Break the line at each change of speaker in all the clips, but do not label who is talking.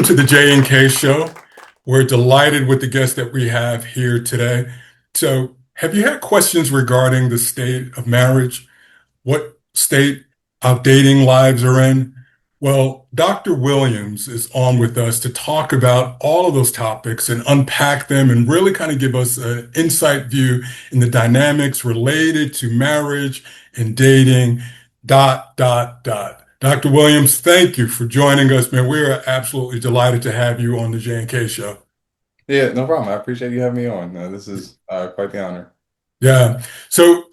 to the J and K show. We're delighted with the guest that we have here today. So, have you had questions regarding the state of marriage? What state our dating lives are in? Well, Dr. Williams is on with us to talk about all of those topics and unpack them and really kind of give us an insight view in the dynamics related to marriage and dating, dot, dot, dot. Dr. Williams, thank you for joining us, man. We are absolutely delighted to have you on the J&K show.
Yeah, no problem. I appreciate you having me on. This is quite the honor.
Yeah. So,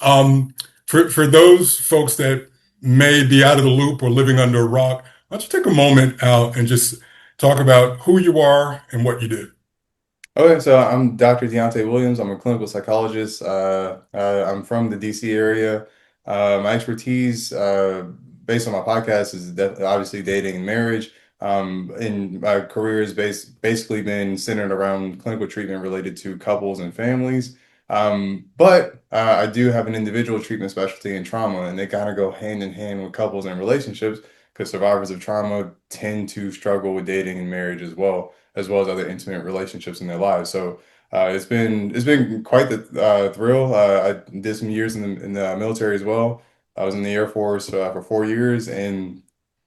for those folks that may be out of the loop or living under a rock, why don't you take a moment out and just talk about who you are and what you do?
Okay, so I'm Dr. Deonte Williams. I'm a clinical psychologist. I'm from the DC area. My expertise, based on my podcast, is obviously dating and marriage. And my career has basically been centered around clinical treatment related to couples and families. But I do have an individual treatment specialty in trauma, and they kind of go hand in hand with couples and relationships because survivors of trauma tend to struggle with dating and marriage as well as other intimate relationships in their lives. So it's been quite the thrill. I did some years in the military as well. I was in the Air Force for 4 years, and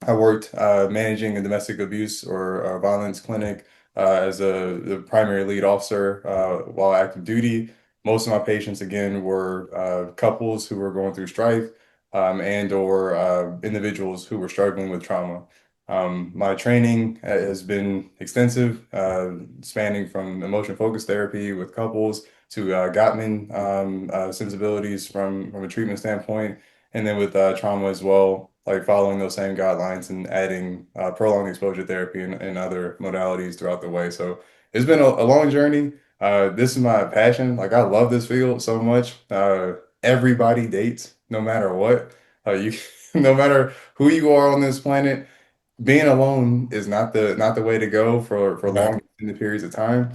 I worked managing a domestic abuse or violence clinic as the primary lead officer while active duty. Most of my patients, again, were couples who were going through strife and or individuals who were struggling with trauma. My training has been extensive, spanning from emotion focused therapy with couples to Gottman sensibilities from a treatment standpoint, and then with trauma as well, like following those same guidelines and adding prolonged exposure therapy and other modalities throughout the way. So it's been a long journey. This is my passion. Like I love this field so much. Everybody dates, no matter what. You, no matter who you are on this planet, being alone is not the way to go for
Right.
long extended periods of time.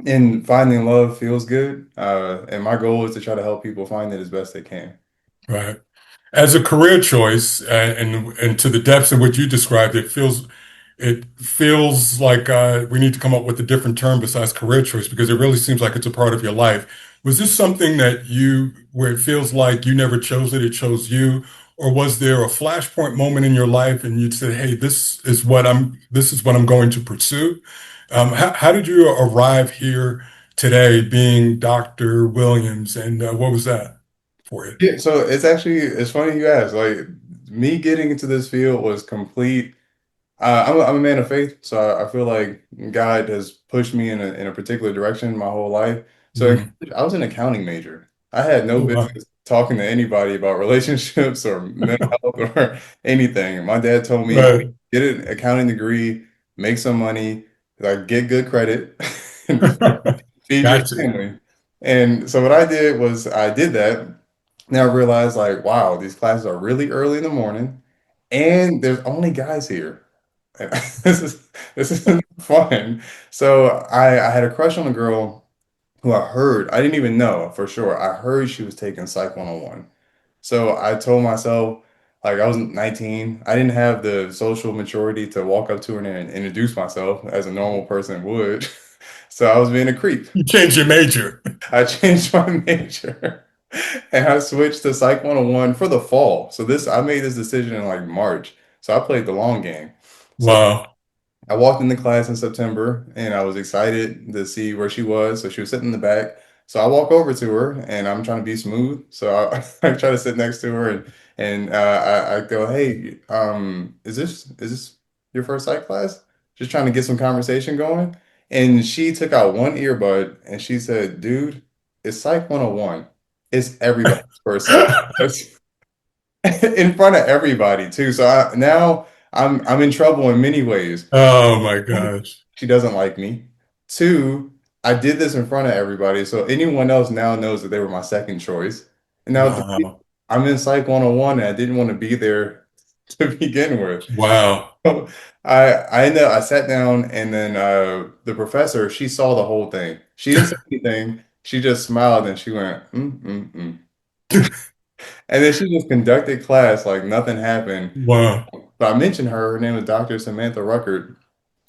And finding love feels good. And my goal is to try to help people find it as best they can.
Right. As a career choice, and to the depths in which you described it feels like we need to come up with a different term besides career choice because it really seems like it's a part of your life. Was this something that where it feels like you never chose it, it chose you, or was there a flashpoint moment in your life and you said, "Hey, this is what I'm going to pursue"? How did you arrive here today, being Dr. Williams, and what was that for you?
Yeah, so it's funny you ask. Like me getting into this field was complete. I'm a man of faith, so I feel like God has pushed me in a particular direction my whole life. So
Mhm.
I was an accounting major. I had no
Oh, wow.
business talking to anybody about relationships or mental health or anything. My dad told me,
Right.
get an accounting degree, make some money, like get good credit, and feed your
Gotcha.
family. And so what I did was I did that. Now I realized like, wow, these classes are really early in the morning, and there's only guys here. This isn't fun. So I had a crush on a girl who I didn't even know for sure. I heard she was taking Psych 101. So I told myself, like I was 19, I didn't have the social maturity to walk up to her and introduce myself as a normal person would. So I was being a creep.
You changed your major.
I changed my major and I switched to Psych 101 for the fall. So I made this decision in like March. So I played the long game. So
Wow.
I walked into class in September and I was excited to see where she was. So she was sitting in the back. So I walk over to her and I'm trying to be smooth. So I try to sit next to her and I go, "Hey, is this your first psych class?" Just trying to get some conversation going. And she took out one earbud and she said, "Dude, it's Psych 101. It's everybody's first psych class." In front of everybody too. So now I'm in trouble in many ways.
Oh my gosh.
She doesn't like me. Two, I did this in front of everybody, so anyone else now knows that they were my second choice. And now three,
Wow.
I'm in Psych 101 and I didn't want to be there to begin with.
Wow.
So I sat down and then the professor, she saw the whole thing. She didn't say anything. She just smiled and she went, mm. And then she just conducted class like nothing happened.
Wow.
But I mentioned her. Her name was Dr. Samantha Ruckert.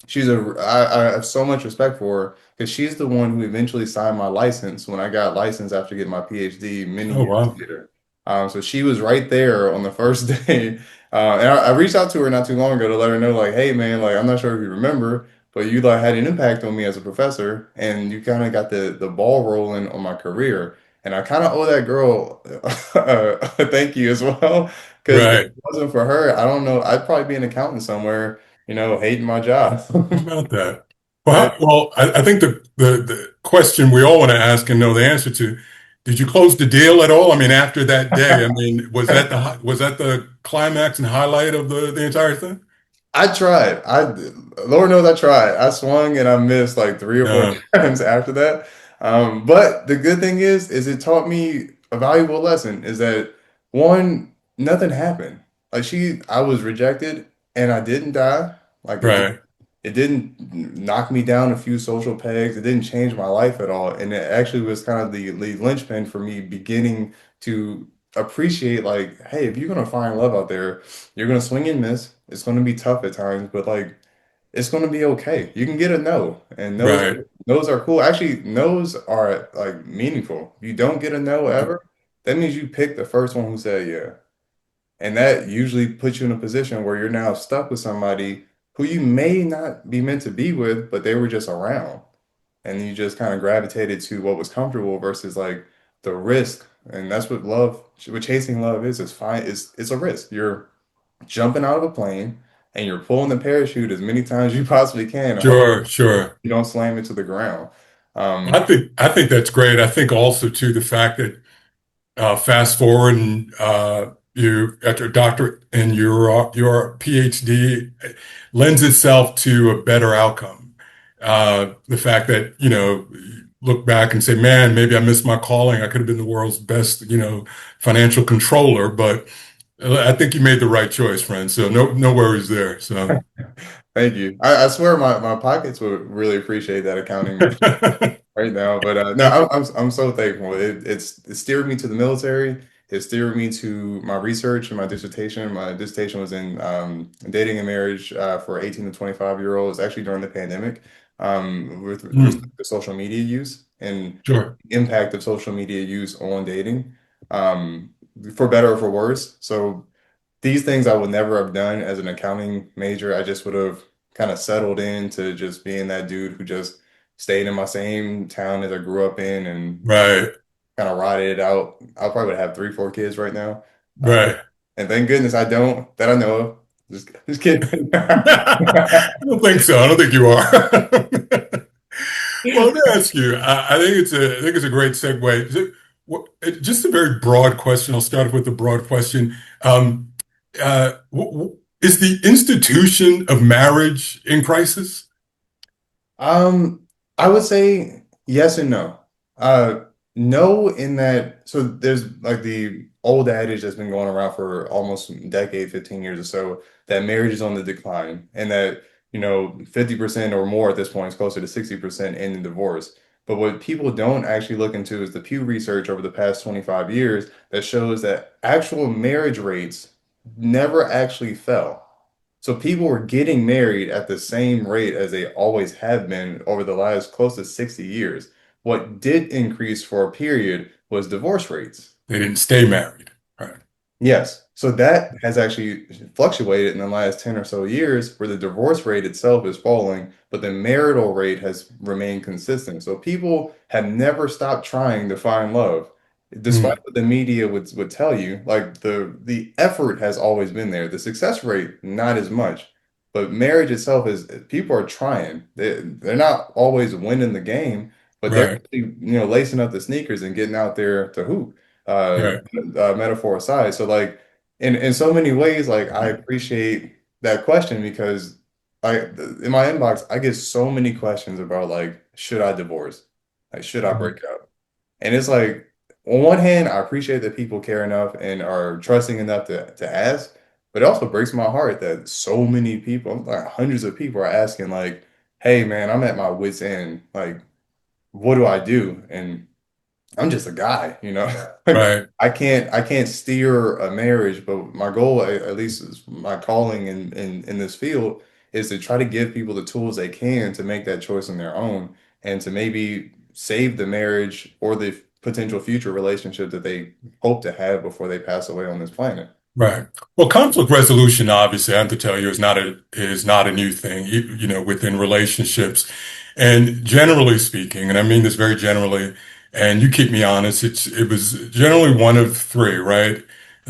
I have so much respect for her because she's the one who eventually signed my license when I got licensed after getting my PhD many
Oh,
years
wow.
later. So she was right there on the first day. And I reached out to her not too long ago to let her know, like, hey man, like I'm not sure if you remember, but you like had an impact on me as a professor and you kind of got the ball rolling on my career. And I kind of owe that girl a thank you as well. Because if
Right.
it wasn't for her, I don't know, I'd probably be an accountant somewhere, hating my job.
How about that?
Yeah.
I think the question we all want to ask and know the answer to, did you close the deal at all? I mean, after that day, I mean, was that the climax and highlight of the entire thing?
I tried. Lord knows I tried. I swung and I missed like three or four
Uh,
times after that. But the good thing is it taught me a valuable lesson is that one, nothing happened. I was rejected and I didn't die. Like
right,
it didn't knock me down a few social pegs. It didn't change my life at all. And it actually was kind of the linchpin for me beginning to appreciate like, hey, if you're gonna find love out there, you're gonna swing and miss. It's gonna be tough at times, but like it's gonna be okay. You can get a no, and
right.
no's are cool. Actually, no's are like meaningful. If you don't get a no ever, that means you picked the first one who said yeah. And that usually puts you in a position where you're now stuck with somebody who you may not be meant to be with, but they were just around. And you just kind of gravitated to what was comfortable versus like the risk. And that's what chasing love is. It's fine. It's a risk. You're jumping out of a plane and you're pulling the parachute as many times as you possibly can and hope
Sure, sure.
you don't slam into the ground.
I
Um,
think I think that's great. I think also too the fact that fast forward and you got your doctorate and your PhD lends itself to a better outcome. The fact that look back and say, man, maybe I missed my calling. I could have been the world's best financial controller, but I think you made the right choice, friend. So no worries there. So
Thank you. I swear my pockets would really appreciate that accounting right now. But no, I'm so thankful. It steered me to the military. It steered me to my research and my dissertation. My dissertation was in dating and marriage for 18 to 25-year-olds, actually during the pandemic, with
Hmm,
respect to social media use and
sure.
the impact of social media use on dating, um, for better or for worse. So these things I would never have done as an accounting major. I just would have kind of settled into just being that dude who just stayed in my same town as I grew up in and
Right,
kind of rotted it out. I probably would have three, four kids right now. Uh,
right.
and thank goodness I don't, that I know of. Just kidding.
I don't think so. I don't think you are. Well, let me ask you. I think it's a great segue. Just a very broad question. I'll start with the broad question. Is the institution of marriage in crisis?
Um, I would say yes and no. No, in that, so there's like the old adage that's been going around for almost a decade, 15 years or so, that marriage is on the decline, and that, 50% or more at this point is closer to 60% in the divorce. But what people don't actually look into is the Pew Research over the past 25 years that shows that actual marriage rates never actually fell. So people were getting married at the same rate as they always have been over the last close to 60 years. What did increase for a period was divorce rates.
They didn't stay married. Right.
Yes. So that has actually fluctuated in the last 10 or so years where the divorce rate itself is falling, but the marital rate has remained consistent. So people have never stopped trying to find love. Despite
Mm,
what the media would tell you, like the effort has always been there. The success rate, not as much. But marriage itself is people are trying. They're not always winning the game, but they're
right.
actually, lacing up the sneakers and getting out there to hoop.
Right.
Metaphor aside. So like in so many ways, like I appreciate that question because in my inbox, I get so many questions about like, should I divorce? Like, should I break up? And it's like, on one hand, I appreciate that people care enough and are trusting enough to ask, but it also breaks my heart that so many people, like hundreds of people, are asking like, hey man, I'm at my wit's end. Like, what do I do? And I'm just a guy, Like
Right.
I can't steer a marriage, but my goal, at least is my calling in this field, is to try to give people the tools they can to make that choice on their own and to maybe save the marriage or the potential future relationship that they hope to have before they pass away on this planet.
Right. Well, conflict resolution, obviously, I have to tell you, is not a new thing, within relationships. And generally speaking, and I mean this very generally, and you keep me honest, it was generally one of three, right?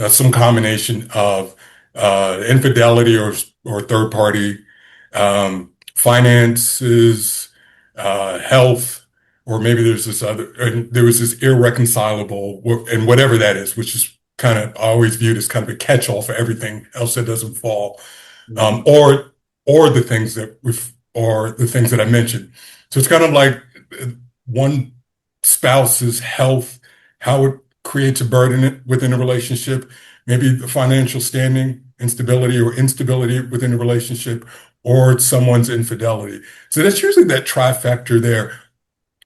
Some combination of infidelity or third party finances, health, or maybe there's this other, and there was this irreconcilable, and whatever that is, which is kind of always viewed as kind of a catch-all for everything else that doesn't fall,
Mhm.
um, or the things that I mentioned. So it's kind of like one spouse's health, how it creates a burden within a relationship, maybe the financial standing, instability or instability within a relationship, or someone's infidelity. So that's usually that trifecta there.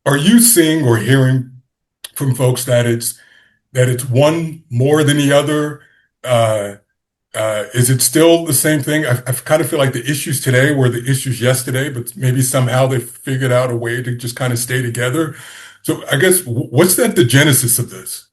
Are you seeing or hearing from folks that it's one more than the other? Uh, is it still the same thing? I kind of feel like the issues today were the issues yesterday, but maybe somehow they figured out a way to just kind of stay together. So I guess what's the genesis of this?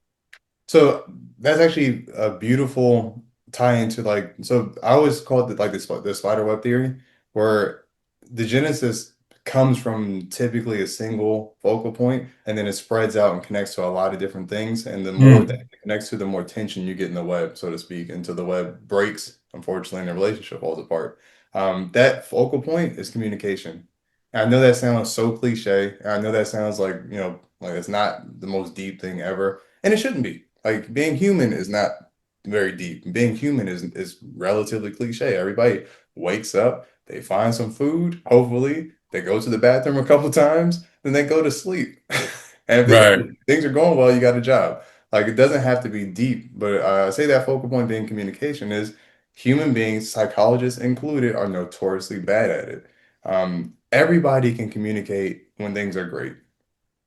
So that's actually a beautiful tie into like so I always call it like the spider web theory, where the genesis comes from typically a single focal point and then it spreads out and connects to a lot of different things. And the more that
Mm,
it connects to, the more tension you get in the web, so to speak, until the web breaks, unfortunately, and the relationship falls apart. That focal point is communication. I know that sounds so cliche. I know that sounds like, like it's not the most deep thing ever. And it shouldn't be. Like being human is not very deep. Being human is relatively cliche. Everybody wakes up, they find some food, hopefully, they go to the bathroom a couple times, then they go to sleep. And if
right,
things are going well, you got a job. Like it doesn't have to be deep, but I say that focal point being communication is human beings, psychologists included, are notoriously bad at it. Everybody can communicate when things are great.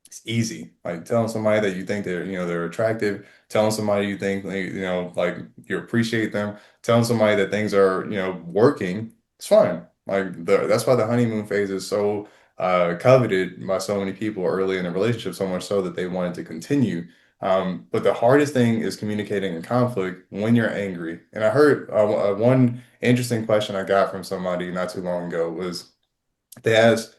It's easy. Like telling somebody that you think they're attractive, telling somebody you think, like you appreciate them, telling somebody that things are, working, it's fine. Like that's why the honeymoon phase is so coveted by so many people early in a relationship, so much so that they wanted to continue. But the hardest thing is communicating in conflict when you're angry. And I heard one interesting question I got from somebody not too long ago was they asked,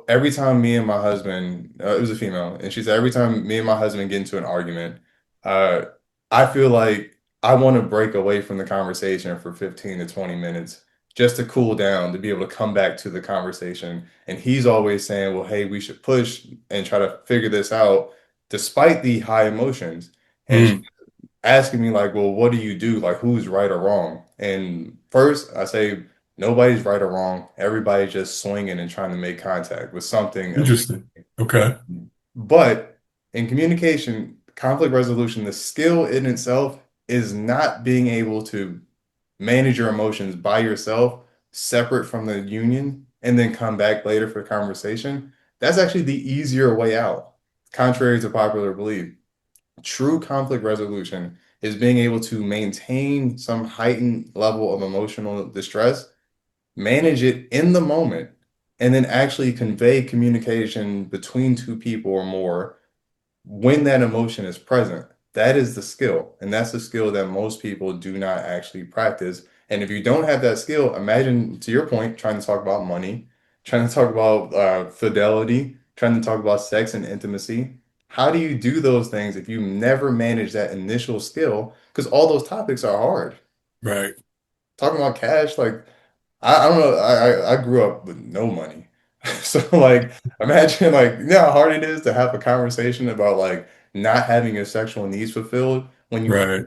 every time me and my husband, it was a female, and she said, every time me and my husband get into an argument, uh, I feel like I want to break away from the conversation for 15 to 20 minutes just to cool down, to be able to come back to the conversation. And he's always saying, well, hey, we should push and try to figure this out despite the high emotions. And
mm,
asking me like, well, what do you do? Like, who's right or wrong? And first, I say nobody's right or wrong. Everybody's just swinging and trying to make contact with something illegal.
interesting. Okay,
But in communication, conflict resolution, the skill in itself is not being able to manage your emotions by yourself, separate from the union, and then come back later for conversation. That's actually the easier way out, contrary to popular belief. True conflict resolution is being able to maintain some heightened level of emotional distress, manage it in the moment, and then actually convey communication between two people or more when that emotion is present. That is the skill. And that's the skill that most people do not actually practice. And if you don't have that skill, imagine, to your point, trying to talk about money, trying to talk about fidelity, trying to talk about sex and intimacy. How do you do those things if you never manage that initial skill? Because all those topics are hard.
right,
Talking about cash, like I don't know. I grew up with no money. So like imagine like how hard it is to have a conversation about like not having your sexual needs fulfilled when you
right,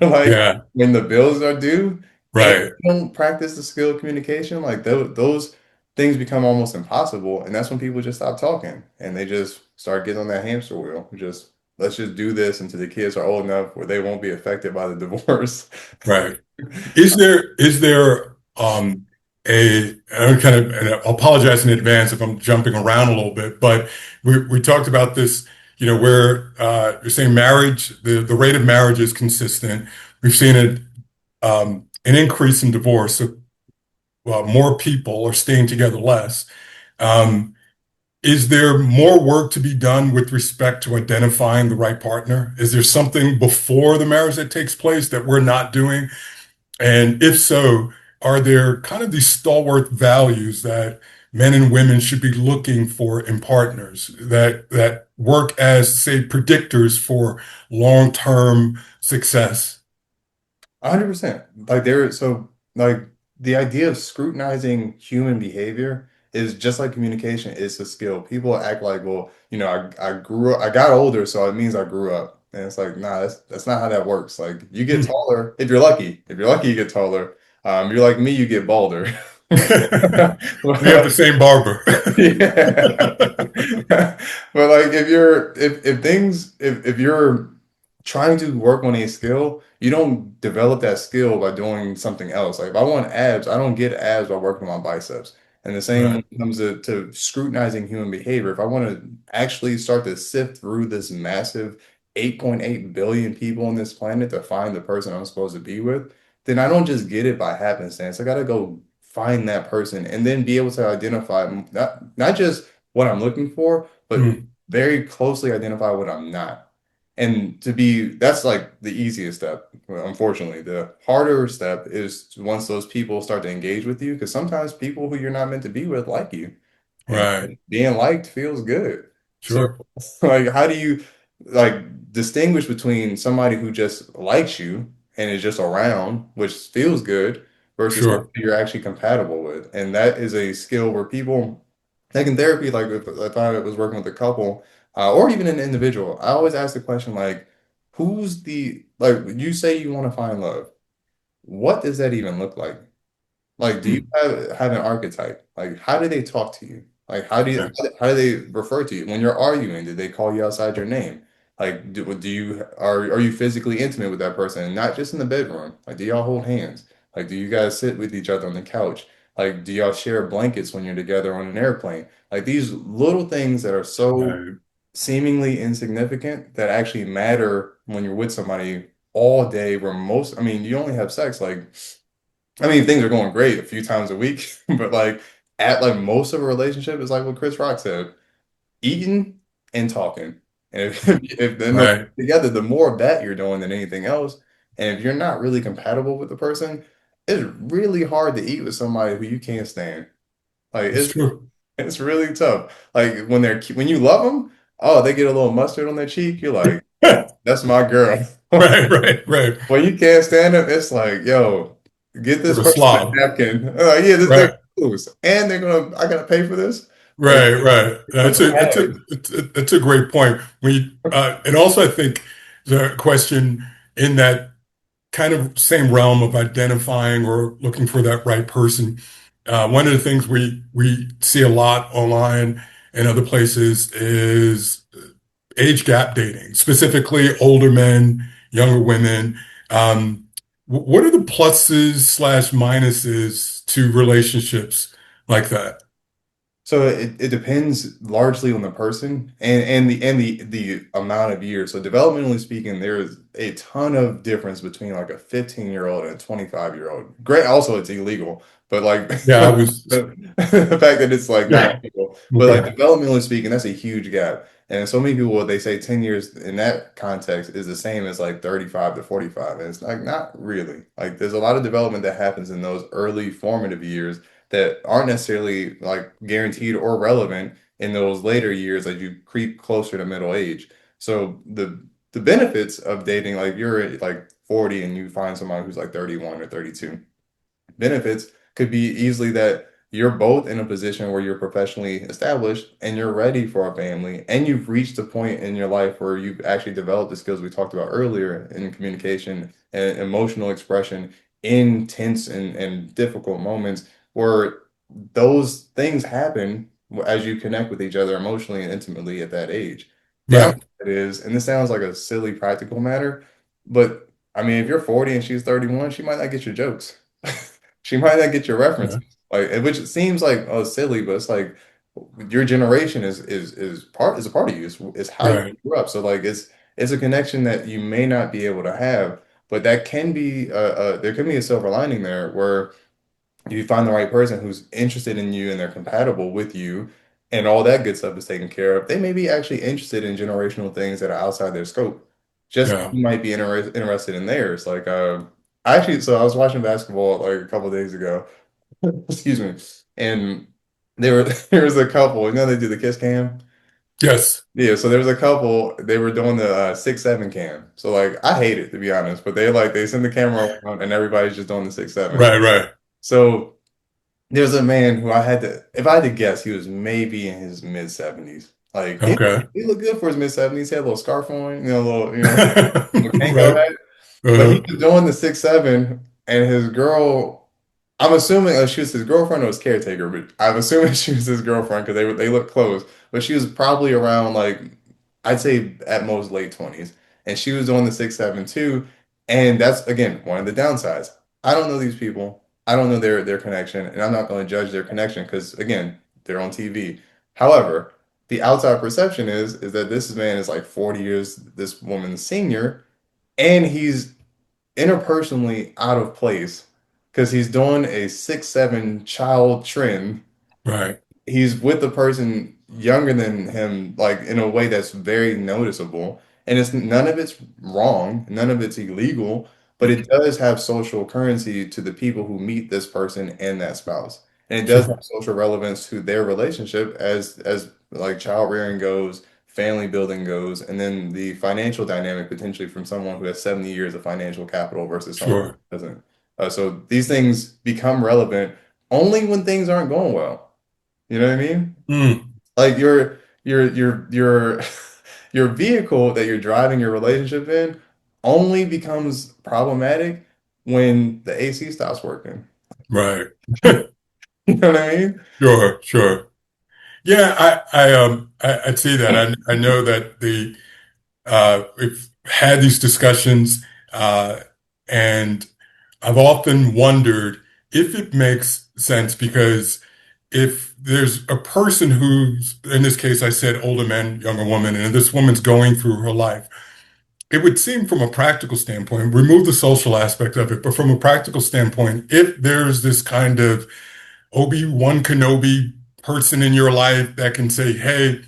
like
yeah,
when the bills are due and
right,
you don't practice the skill of communication, like those things become almost impossible. And that's when people just stop talking and they just start getting on that hamster wheel. Just let's just do this until the kids are old enough where they won't be affected by the divorce.
right. Is there I kind of, and I apologize in advance if I'm jumping around a little bit, but we talked about this, where you're saying marriage, the rate of marriage is consistent. We've seen an increase in divorce. So more people are staying together less. Um, is there more work to be done with respect to identifying the right partner? Is there something before the marriage that takes place that we're not doing? And if so, are there kind of these stalwart values that men and women should be looking for in partners that work as, say, predictors for long-term success?
100%. Like the idea of scrutinizing human behavior is just like communication is a skill. People act like, well, I grew up, I got older, so it means I grew up. And it's like, nah, that's not how that works. Like you get
Hmm.
taller if you're lucky. If you're lucky, you get taller. You're like me, you get balder.
We have the same barber.
Yeah. But like if you're if things if you're trying to work on a skill, you don't develop that skill by doing something else. Like if I want abs, I don't get abs by working on my biceps. And the same when
Right,
it comes to scrutinizing human behavior. If I want to actually start to sift through this massive 8.8 billion people on this planet to find the person I'm supposed to be with, then I don't just get it by happenstance. I gotta go find that person and then be able to identify not just what I'm looking for, but
mm,
very closely identify what I'm not. And that's like the easiest step. Well, unfortunately, the harder step is once those people start to engage with you, because sometimes people who you're not meant to be with like you, and
right,
being liked feels good. So,
sure,
like, how do you like distinguish between somebody who just likes you and is just around, which feels good, versus somebody
sure.
you're actually compatible with? And that is a skill where people, like in therapy, like if I was working with a couple, or even an individual, I always ask the question like, like you say you want to find love. What does that even look like? Like, do you
Mm,
have an archetype? Like, how do they talk to you? Like,
yeah,
how do they refer to you when you're arguing? Do they call you outside your name? Like, are you physically intimate with that person, and not just in the bedroom? Like, do y'all hold hands? Like, do you guys sit with each other on the couch? Like, do y'all share blankets when you're together on an airplane? Like these little things that are so
right,
seemingly insignificant that actually matter when you're with somebody all day, where I mean, you only have sex like. I mean, things are going great a few times a week, but like at like most of a relationship is like what Chris Rock said, eating and talking. And if then those
right.
together, the more of that you're doing than anything else. And if you're not really compatible with the person, it's really hard to eat with somebody who you can't stand. Like
It's true.
it's really tough. Like when you love them, oh, they get a little mustard on their cheek. You're like, that's my girl.
Right, right, right.
When you can't stand them, it's like, yo, get
For
this
the
person a
slob.
napkin. Yeah, they're
Right,
gonna lose, and I gotta pay for this. Like,
right, right.
but
That's a great point. And also I think the question in that kind of same realm of identifying or looking for that right person. One of the things we see a lot online and other places is age gap dating, specifically older men, younger women. Um, what are the pluses slash minuses to relationships like that?
so it depends largely on the person and the amount of years. So developmentally speaking, there's a ton of difference between like a 15-year-old and a 25-year-old. Great, also it's illegal, but like
Yeah, I was,
the fact that it's like not
yeah,
illegal, but like
okay,
developmentally speaking, that's a huge gap. And so many people, they say 10 years in that context is the same as like 35 to 45. And it's like not really. Like there's a lot of development that happens in those early formative years that aren't necessarily like guaranteed or relevant in those later years as you creep closer to middle age. So the benefits of dating, like you're like 40 and you find someone who's like 31 or 32, benefits could be easily that you're both in a position where you're professionally established and you're ready for a family and you've reached a point in your life where you've actually developed the skills we talked about earlier in communication and emotional expression in tense and difficult moments where those things happen as you connect with each other emotionally and intimately at that age.
right,
Downside is, and this sounds like a silly practical matter, but I mean, if you're 40 and she's 31, she might not get your jokes. She might not get your
yeah,
references. Like, which seems like oh silly, but it's like your generation is a part of you. It's how you
right,
grew up. So like it's a connection that you may not be able to have, but that can be there can be a silver lining there where if you find the right person who's interested in you and they're compatible with you and all that good stuff is taken care of, they may be actually interested in generational things that are outside their scope. Just
Yeah.
you might be interested in theirs. Like, actually, so I was watching basketball like a couple of days ago. Excuse me. And there was a couple, they do the kiss cam.
Yes.
Yeah, so there was a couple, they were doing the 6'7" cam. So like I hate it to be honest, but they send the camera around and everybody's just doing the 6'7".
Right, right.
So there's a man who if I had to guess, he was maybe in his mid 70s. Like
Okay.
he looked good for his mid 70s. He had a little scarf on, a little, little Kango
Right.
hat. But he
Uh,
was doing the 6'7", and his girl, I'm assuming she was his girlfriend or his caretaker, but I'm assuming she was his girlfriend because they look close. But she was probably around like I'd say at most late 20s, and she was doing the 6'7" too. And that's again one of the downsides. I don't know these people. I don't know their connection, and I'm not going to judge their connection because again, they're on TV. However, the outside perception is that this man is like 40 years this woman's senior, and he's interpersonally out of place because he's doing a 6'7" child trend.
right.
He's with the person younger than him, like in a way that's very noticeable. And it's none of it's wrong, none of it's illegal, but it does have social currency to the people who meet this person and that spouse. And it does have
Sure.
social relevance to their relationship as like child rearing goes, family building goes, and then the financial dynamic potentially from someone who has 70 years of financial capital versus someone
Sure.
who doesn't. So these things become relevant only when things aren't going well. You know what I mean?
Mm,
Like your your vehicle that you're driving your relationship in only becomes problematic when the AC stops working.
right.
You know what I mean?
Sure, sure. Yeah, I'd see that. I know that we've had these discussions, and I've often wondered if it makes sense because if there's a person who's, in this case, I said older man, younger woman, and this woman's going through her life, it would seem from a practical standpoint, remove the social aspect of it, but from a practical standpoint, if there's this kind of Obi-Wan Kenobi person in your life that can say, hey,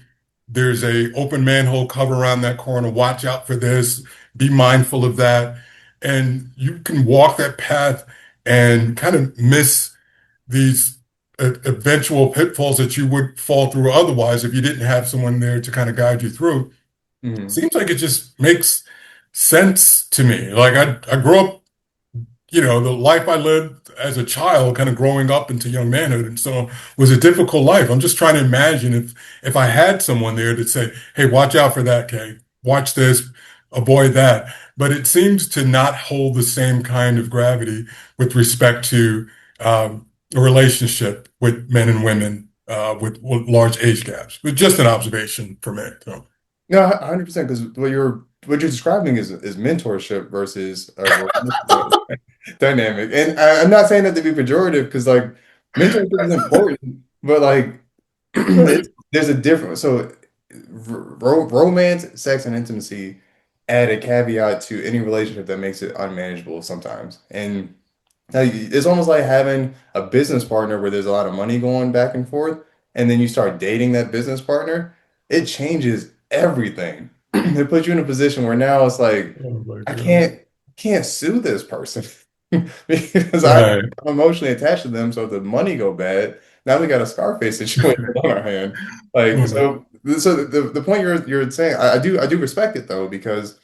there's a open manhole cover around that corner. Watch out for this. Be mindful of that. And you can walk that path and kind of miss these eventual pitfalls that you would fall through otherwise if you didn't have someone there to kind of guide you through.
Hmm.
Seems like it just makes sense to me. Like I grew up, the life I lived as a child, kind of growing up into young manhood, and so was a difficult life. I'm just trying to imagine if I had someone there to say, "Hey, watch out for that, Kay. Watch this, avoid that." But it seems to not hold the same kind of gravity with respect to a relationship with men and women with large age gaps. But just an observation for me. So,
No, 100% because what you're describing is mentorship versus a relationship dynamic. And I'm not saying that to be pejorative because like mentorship is important, but like there's a difference. So romance, sex, and intimacy add a caveat to any relationship that makes it unmanageable sometimes. And it's almost like having a business partner where there's a lot of money going back and forth, and then you start dating that business partner. It changes everything. It puts you in a position where now it's like
oh my
I
God.
can't sue this person because
Right.
I'm emotionally attached to them. So if the money go bad, now we got a Scarface situation on our hand. Like
Oh,
so the point you're saying, I do respect it though because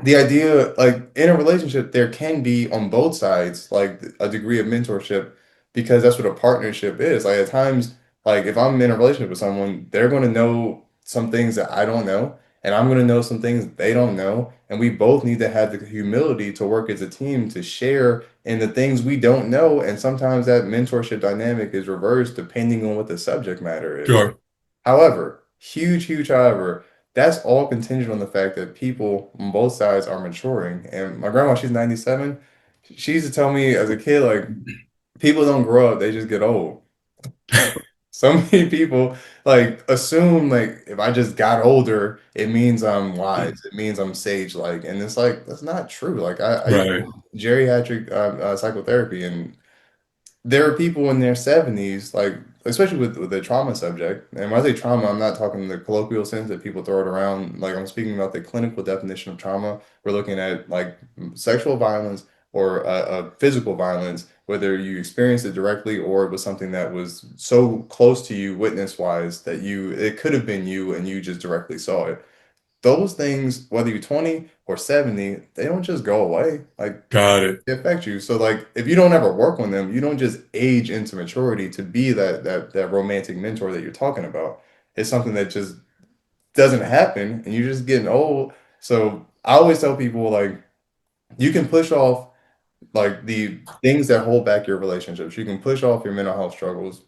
the idea like in a relationship there can be on both sides like a degree of mentorship because that's what a partnership is like at times like if I'm in a relationship with someone they're going to know some things that I don't know and I'm going to know some things they don't know and we both need to have the humility to work as a team to share in the things we don't know and sometimes that mentorship dynamic is reversed depending on what the subject matter is.
sure.
However, huge however, that's all contingent on the fact that people on both sides are maturing. And my grandma, she's 97. She used to tell me as a kid, like, people don't grow up, they just get old. So many people like assume like if I just got older, it means I'm wise. It means I'm sage-like. And it's like that's not true. Like I used
Right.
geriatric psychotherapy and there are people in their 70s, like especially with the trauma subject. And when I say trauma, I'm not talking in the colloquial sense that people throw it around. Like I'm speaking about the clinical definition of trauma. We're looking at like sexual violence or physical violence, whether you experienced it directly or it was something that was so close to you, witness wise, that it could have been you and you just directly saw it. Those things, whether you're 20 or 70, they don't just go away. Like
Got it.
it affects you. So like if you don't ever work on them, you don't just age into maturity to be that romantic mentor that you're talking about. It's something that just doesn't happen and you're just getting old. So I always tell people like you can push off like the things that hold back your relationships. You can push off your mental health struggles.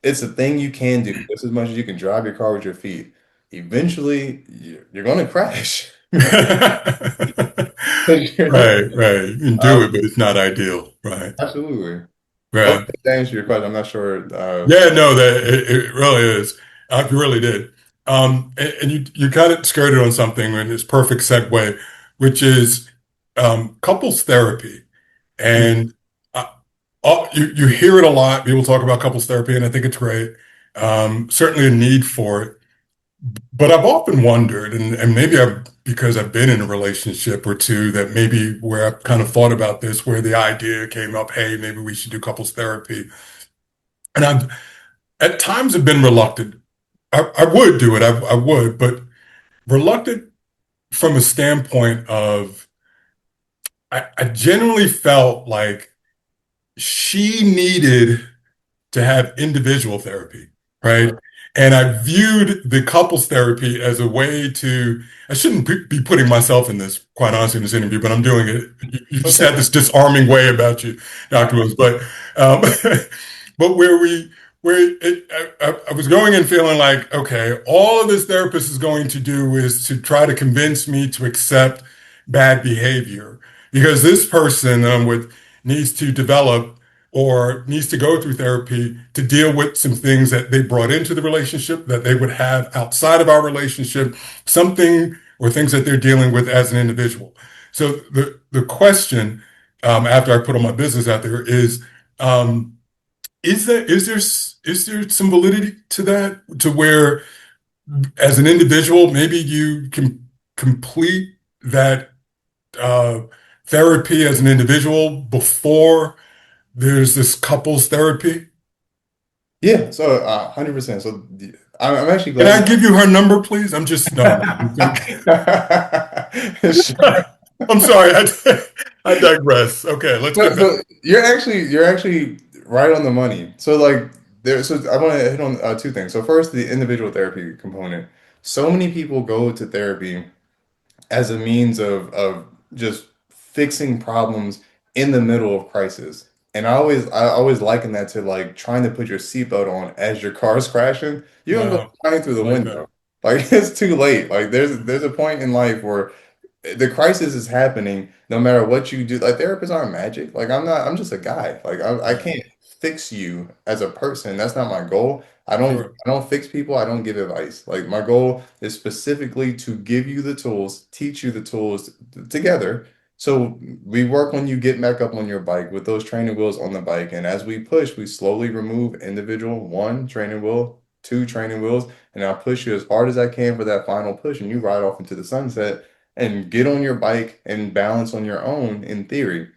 It's a thing you can do just as much as you can drive your car with your feet. Eventually, you're going to crash. You're not-
Right, right. You can do
um,
it, but it's not ideal. Right.
absolutely. Well,
Right.
to answer your question, I'm not sure.
Yeah, no, that it really is. You really did. And you kind of skirted on something in this perfect segue, which is couples therapy. And uh, you hear it a lot. People talk about couples therapy, and I think it's great. Certainly a need for it. But I've often wondered, and maybe because I've been in a relationship or two, that maybe where I've kind of thought about this, where the idea came up, hey, maybe we should do couples therapy. And I've at times have been reluctant. I would do it, I would, but reluctant from a standpoint of I generally felt like she needed to have individual therapy, right? And I viewed the couples therapy as a way to, I shouldn't be putting myself in this, quite honestly, in this interview, but I'm doing it. You just
Okay.
had this disarming way about you, Dr. Williams. Um, but I was going in feeling like, okay, all this therapist is going to do is to try to convince me to accept bad behavior because this person needs to develop or needs to go through therapy to deal with some things that they brought into the relationship that they would have outside of our relationship, something or things that they're dealing with as an individual. So the question after I put all my business out there um, is there some validity to that to where as an individual maybe you can complete that uh, therapy as an individual before there's this couples therapy.
Yeah, so 100%. So I'm actually
Can
glad
I give you her number, please? I'm just no.
Sure.
I'm sorry. I digress. Okay, let's
No,
get back.
so you're actually right on the money. So like so I want to hit on two things. So first, the individual therapy component. So many people go to therapy as a means of just fixing problems in the middle of crisis. And I always liken that to like trying to put your seatbelt on as your car's crashing. You're gonna go
Wow,
flying through
I
the
like that.
window. Like it's too late. Like there's a point in life where the crisis is happening no matter what you do. Like therapists aren't magic. Like I'm just a guy. Like I
Right.
can't fix you as a person. That's not my goal.
Sure.
I don't fix people. I don't give advice. Like my goal is specifically to give you the tools, teach you the tools together. So we work when you get back up on your bike with those training wheels on the bike. And as we push, we slowly remove individual one training wheel, two training wheels, and I'll push you as hard as I can for that final push. And you ride off into the sunset and get on your bike and balance on your own in theory.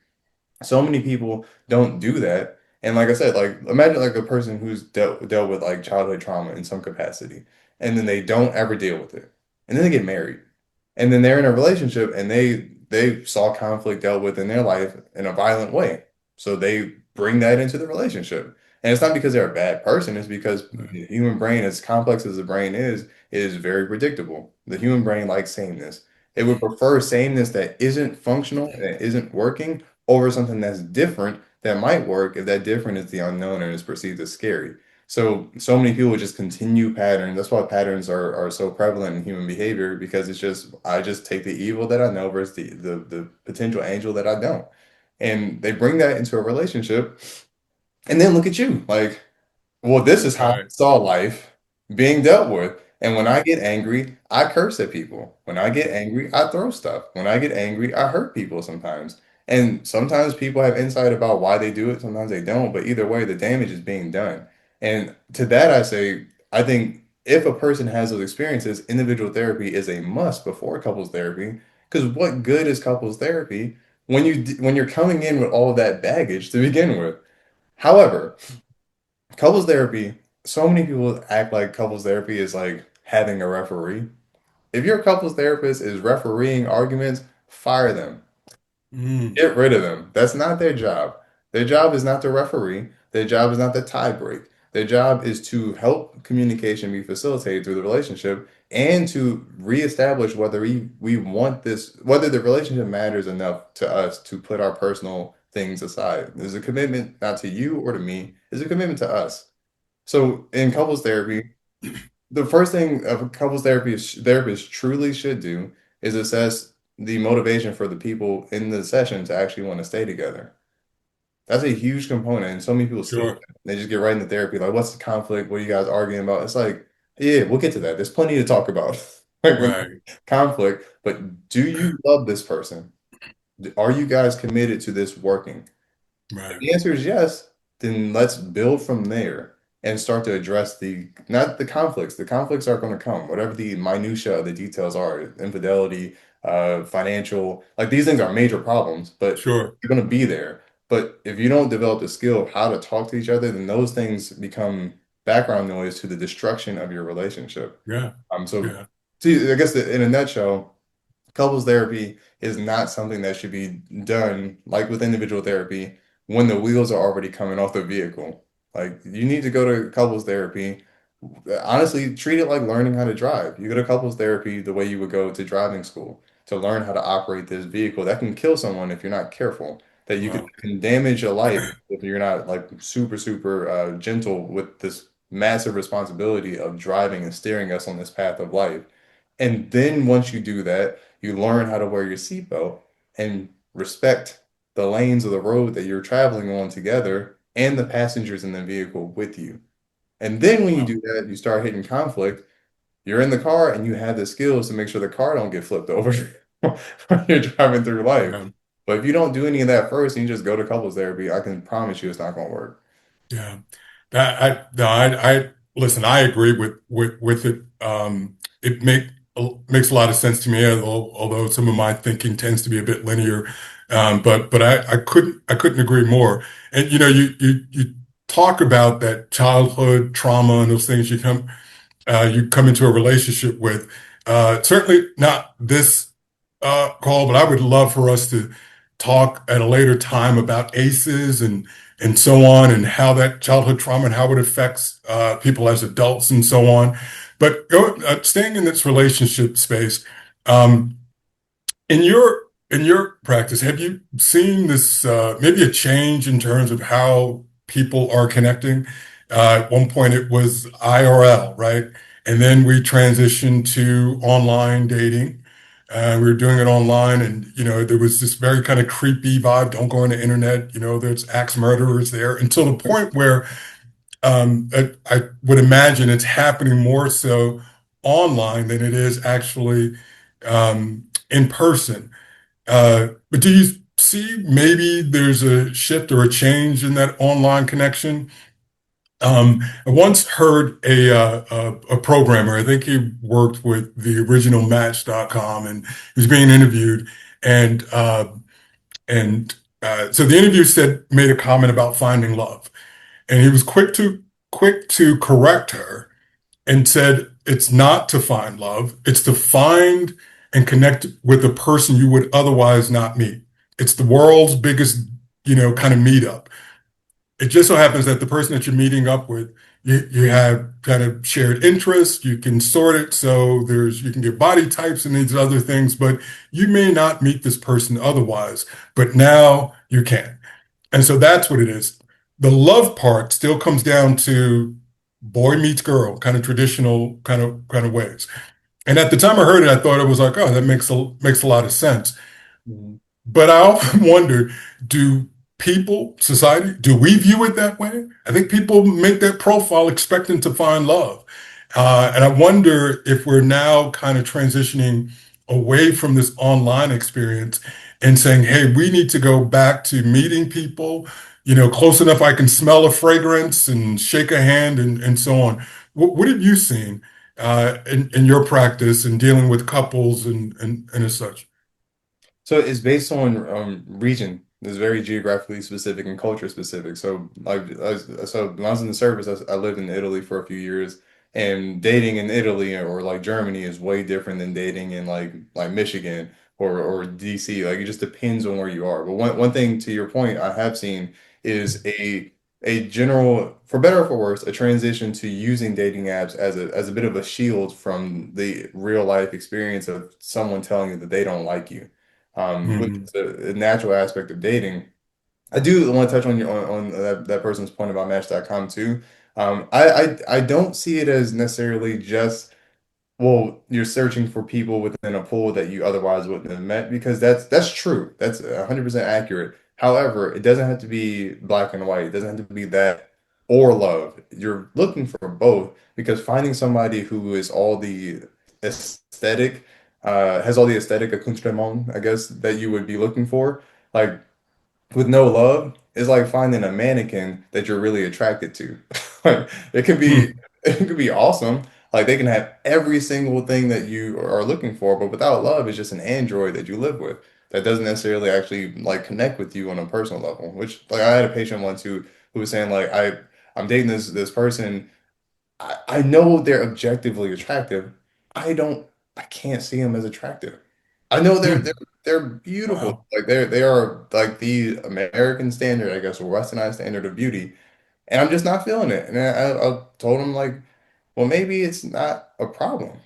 So many people don't do that. And like I said, like imagine like a person who's dealt with like childhood trauma in some capacity, and then they don't ever deal with it. And then they get married. And then they're in a relationship and they saw conflict dealt with in their life in a violent way. So they bring that into the relationship. And it's not because they're a bad person, it's because
Right.
the human brain, as complex as the brain is very predictable. The human brain likes sameness. It would prefer sameness that isn't functional, that isn't working, over something that's different that might work if that different is the unknown and is perceived as scary. So many people just continue patterns. That's why patterns are so prevalent in human behavior because it's just I just take the evil that I know versus the potential angel that I don't. And they bring that into a relationship and then look at you like, well, this is how I
Right.
saw life being dealt with. And when I get angry, I curse at people. When I get angry, I throw stuff. When I get angry, I hurt people sometimes. And sometimes people have insight about why they do it, sometimes they don't, but either way, the damage is being done. And to that, I say, I think if a person has those experiences, individual therapy is a must before couples therapy. Because what good is couples therapy when when you're coming in with all of that baggage to begin with? However, couples therapy, so many people act like couples therapy is like having a referee. If your couples therapist is refereeing arguments, fire them.
Mm,
Get rid of them. That's not their job. Their job is not to referee. Their job is not to tie break. Their job is to help communication be facilitated through the relationship and to reestablish whether we want this, whether the relationship matters enough to us to put our personal things aside. There's a commitment not to you or to me, it's a commitment to us. So in couples therapy, the first thing a couples therapist truly should do is assess the motivation for the people in the session to actually want to stay together. That's a huge component, and so many people skip
sure.
that. They just get right into therapy, like, what's the conflict? What are you guys arguing about? It's like, yeah, we'll get to that. There's plenty to talk about, like when
Right.
conflict. But do you love this person? Are you guys committed to this working? If
Right.
the answer is yes, then let's build from there and start to address the not the conflicts. The conflicts are going to come, whatever the minutia of the details are, infidelity, financial, like these things are major problems, but
Sure.
they're going to be there. But if you don't develop the skill of how to talk to each other, then those things become background noise to the destruction of your relationship.
Yeah.
So
Yeah.
see, I guess in a nutshell, couples therapy is not something that should be done like with individual therapy when the wheels are already coming off the vehicle. Like you need to go to couples therapy. Honestly, treat it like learning how to drive. You go to couples therapy the way you would go to driving school to learn how to operate this vehicle that can kill someone if you're not careful, that you
Wow.
can damage a life if you're not like super gentle with this massive responsibility of driving and steering us on this path of life. And then once you do that, you learn how to wear your seatbelt and respect the lanes of the road that you're traveling on together and the passengers in the vehicle with you. And then when you
Wow.
do that, you start hitting conflict. You're in the car and you have the skills to make sure the car don't get flipped over when you're driving through life.
Yeah.
But if you don't do any of that first and you just go to couples therapy, I can promise you it's not going to work.
Yeah. That I no, I listen, I agree with it. It makes a lot of sense to me, although some of my thinking tends to be a bit linear. But I couldn't agree more. And you talk about that childhood trauma and those things you come into a relationship with. Certainly not this call, but I would love for us to talk at a later time about ACEs and so on, and how that childhood trauma and how it affects people as adults and so on. But staying in this relationship space, um, in your practice, have you seen this maybe a change in terms of how people are connecting? At one point, it was IRL, right? And then we transitioned to online dating. We were doing it online, and there was this very kind of creepy vibe. Don't go on the internet. There's axe murderers there. Until the point where I would imagine it's happening more so online than it is actually in person. But do you see maybe there's a shift or a change in that online connection? I once heard a programmer, I think he worked with the original Match.com, and he was being interviewed, and and so the interview made a comment about finding love, and he was quick to correct her and said it's not to find love, it's to find and connect with a person you would otherwise not meet. It's the world's biggest, kind of meetup. It just so happens that the person that you're meeting up with, you have kind of shared interests. You can sort it so you can get body types and these other things, but you may not meet this person otherwise, but now you can. And so that's what it is. The love part still comes down to boy meets girl, kind of traditional kind of ways. And at the time I heard it, I thought it was like, oh, that makes a lot of sense.
Mhm.
But I often wonder, do society, do we view it that way? I think people make that profile expecting to find love. And I wonder if we're now kind of transitioning away from this online experience and saying, hey, we need to go back to meeting people, close enough I can smell a fragrance and shake a hand and so on. What have you seen in your practice and dealing with couples and as such?
So it's based on region. It's very geographically specific and culture specific. So so when I was in the service, I lived in Italy for a few years, and dating in Italy or like Germany is way different than dating in like Michigan or DC. Like it just depends on where you are. But one thing to your point, I have seen is a general, for better or for worse, a transition to using dating apps as a bit of a shield from the real life experience of someone telling you that they don't like you, which
Mhm.
is a natural aspect of dating. I do want to touch on on that person's point about Match.com too. I don't see it as necessarily just, well, you're searching for people within a pool that you otherwise wouldn't have met, because that's true. That's 100% accurate. However, it doesn't have to be black and white. It doesn't have to be that or love. You're looking for both, because finding somebody who is all the aesthetic, has all the aesthetic accoutrement, I guess, that you would be looking for, like with no love, is like finding a mannequin that you're really attracted to. Like it can be
Hmm.
it can be awesome. Like they can have every single thing that you are looking for, but without love, it's just an android that you live with that doesn't necessarily actually like connect with you on a personal level. Which, like, I had a patient once who was saying like I'm dating this person. I know they're objectively attractive. I don't I can't see them as attractive. I know they're
Hmm.
they're beautiful.
Wow.
Like they are like the American standard, I guess, or Westernized standard of beauty. And I'm just not feeling it. And I told him like, well, maybe it's not a problem.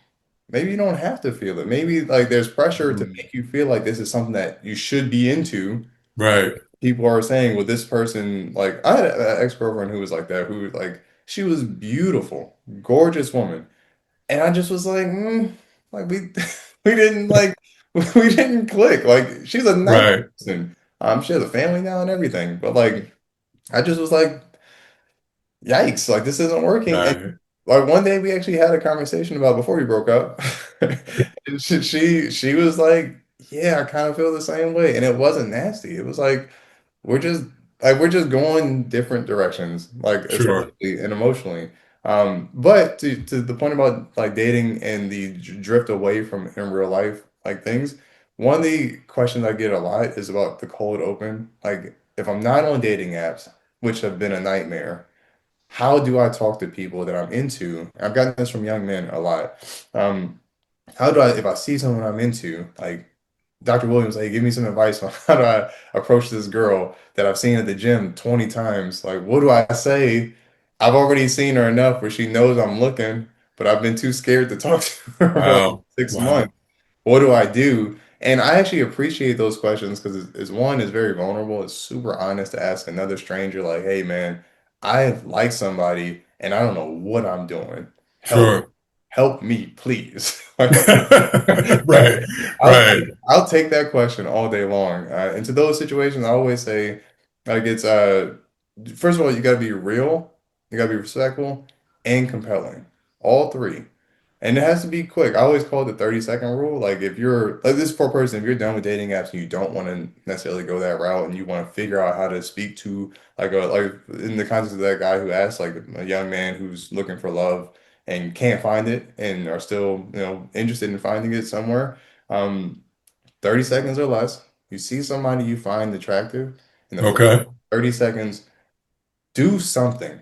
Maybe you don't have to feel it. Maybe like there's pressure to
Hmm.
make you feel like this is something that you should be into.
Right.
People are saying, well, this person, like I had an ex-girlfriend who was like that, who like she was beautiful, gorgeous woman. And I just was like, like we we didn't like we didn't click. Like she's a nice
Right.
person. She has a family now and everything. But like I just was like, yikes, like this isn't working. And
Right.
like one day we actually had a conversation about before we broke up. And she was like, yeah, I kind of feel the same way. And it wasn't nasty. It was like we're just we're just going different directions, like
Sure.
aesthetically and emotionally. But to the point about like dating and the drift away from in real life like things, one of the questions I get a lot is about the cold open. Like if I'm not on dating apps, which have been a nightmare, how do I talk to people that I'm into? I've gotten this from young men a lot. Um, how do I, if I see someone I'm into, like Dr. Williams, like, give me some advice on how do I approach this girl that I've seen at the gym 20 times? Like, what do I say? I've already seen her enough where she knows I'm looking, but I've been too scared to talk to her for like
Wow.
6 months.
Wow.
What do I do? And I actually appreciate those questions because it's one, is very vulnerable. It's super honest to ask another stranger, like, hey, man, I like somebody and I don't know what I'm doing. Help,
Sure.
help me, please. Like,
Right.
I'll
Right.
I'll take that question all day long. And to those situations, I always say, like, it's first of all, you got to be real, you got to be respectful, and compelling. All three. And it has to be quick. I always call it the 30-second rule. Like if you're like this poor person, if you're done with dating apps and you don't want to necessarily go that route and you want to figure out how to speak to like in the context of that guy who asked, like a young man who's looking for love and can't find it and are still, interested in finding it somewhere. Um, 30 seconds or less. You see somebody you find attractive in the first
Okay.
30 seconds, do something.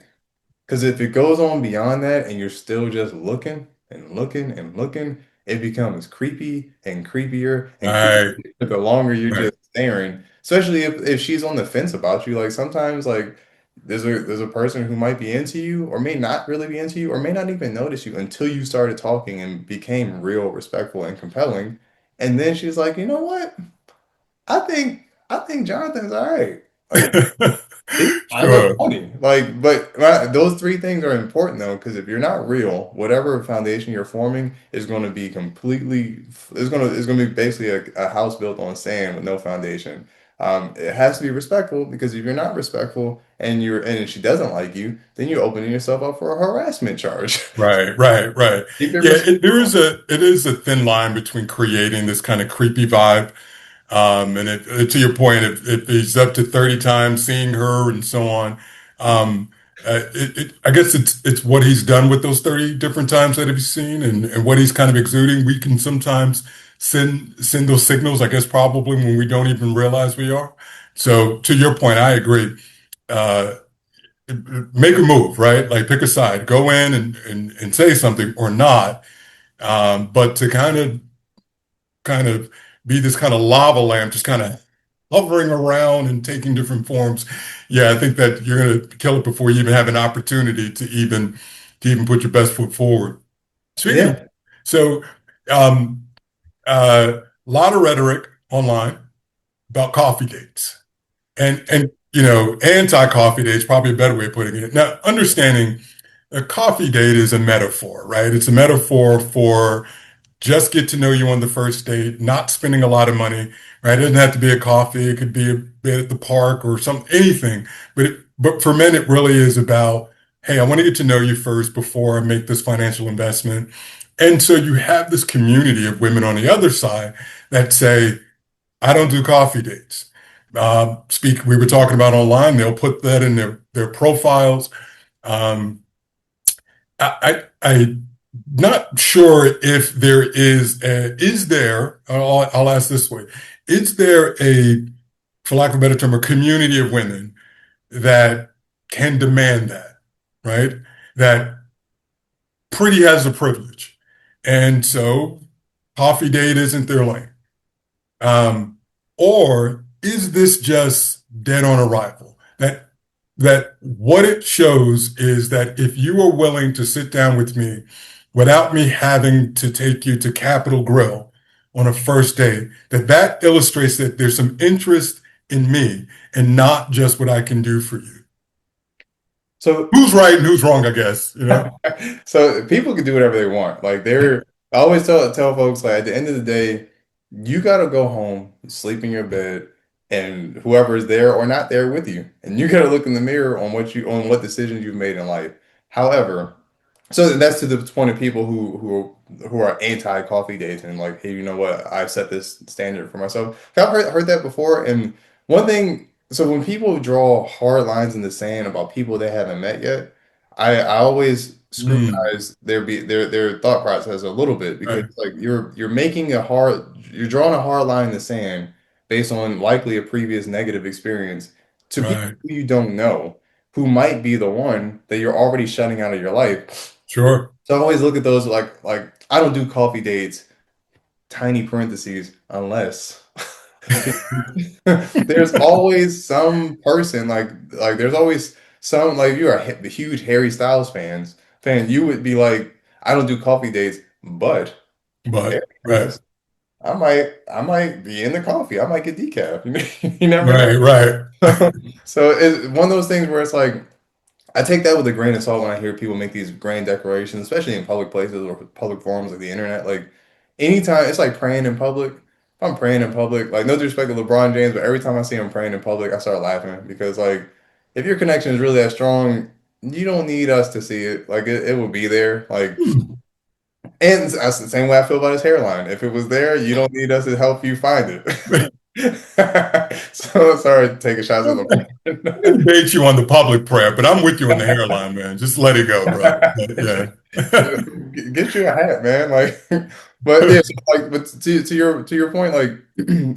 Because if it goes on beyond that and you're still just looking and looking and looking, it becomes creepy and creepier and creepier
Right.
the longer you're
Right.
just staring. Especially if she's on the fence about you. Like sometimes like there's a person who might be into you or may not really be into you or may not even notice you until you started talking and became real, respectful, and compelling. And then she's like, you know what? I think Jonathan's all right. Like he's kind of
Sure.
funny. Like, but those three things are important though, because if you're not real, whatever foundation you're forming is going to be completely, it's going to be basically a house built on sand with no foundation. It has to be respectful, because if you're not respectful and she doesn't like you, then you're opening yourself up for a harassment charge.
Right, right, right.
Keep it
Yeah,
respectful.
it is a thin line between creating this kind of creepy vibe, And to your point, if he's up to 30 times seeing her and so on, um, I guess it's what he's done with those 30 different times that he's seen and what he's kind of exuding. We can sometimes send those signals, I guess, probably when we don't even realize we are. So to your point, I agree. Uh, Make a move, right? Like pick a side, go in and say something or not. But to kind of be this kind of lava lamp, just kind of hovering around and taking different forms. Yeah, I think that you're going to kill it before you even have an opportunity to even put your best foot forward. Speaking of,
Yeah.
so um, a lot of rhetoric online about coffee dates and anti-coffee dates, probably a better way of putting it. Now, understanding a coffee date is a metaphor, right? It's a metaphor for just get to know you on the first date, not spending a lot of money, right? It doesn't have to be a coffee. It could be a bit at the park or anything. But for men, it really is about, hey, I want to get to know you first before I make this financial investment. And so you have this community of women on the other side that say, I don't do coffee dates. We were talking about online, they'll put that in their profiles. Um, I'm not sure if I'll ask this way, is there for lack of a better term, a community of women that can demand that, right? That pretty has a privilege. And so coffee date isn't their lane. Um, or is this just dead on arrival? That what it shows is that if you are willing to sit down with me without me having to take you to Capitol Grill on a first date, that illustrates that there's some interest in me and not just what I can do for you.
So
Who's right and who's wrong, I guess, you know?
So people can do whatever they want. I always tell folks like at the end of the day, you gotta go home, sleep in your bed, and whoever is there or not there with you. And you gotta look in the mirror on what decisions you've made in life. However, so that's to the point of people who are anti coffee dates and like, hey, you know what? I've set this standard for myself. I've heard that before. And one thing, so when people draw hard lines in the sand about people they haven't met yet, I always
Mm,
scrutinize their thought process a little bit because
right,
like you're drawing a hard line in the sand based on likely a previous negative experience to people
right.
who you don't know who might be the one that you're already shutting out of your life.
Sure.
So I always look at those like I don't do coffee dates, tiny parentheses, unless there's always some person like there's always some like you're a huge Harry Styles you would be like I don't do coffee dates, but Harry
Right,
does. I might be in the coffee. I might get decaf. You never know.
right, right.
So it's one of those things where it's like I take that with a grain of salt when I hear people make these grand declarations, especially in public places or public forums like the internet. Like anytime, it's like praying in public. If I'm praying in public, like no disrespect to LeBron James, but every time I see him praying in public, I start laughing because like if your connection is really that strong, you don't need us to see it. Like it will be there. Like
Hmm.
and that's the same way I feel about his hairline. If it was there, you don't need us to help you find it. So sorry to take a shot at
I can
LeBron.
debate you on the public prayer, but I'm with you on the hairline, man. Just let it go, brother. Yeah.
Get you a hat, man. Like, but yeah, so like, but to your point, like,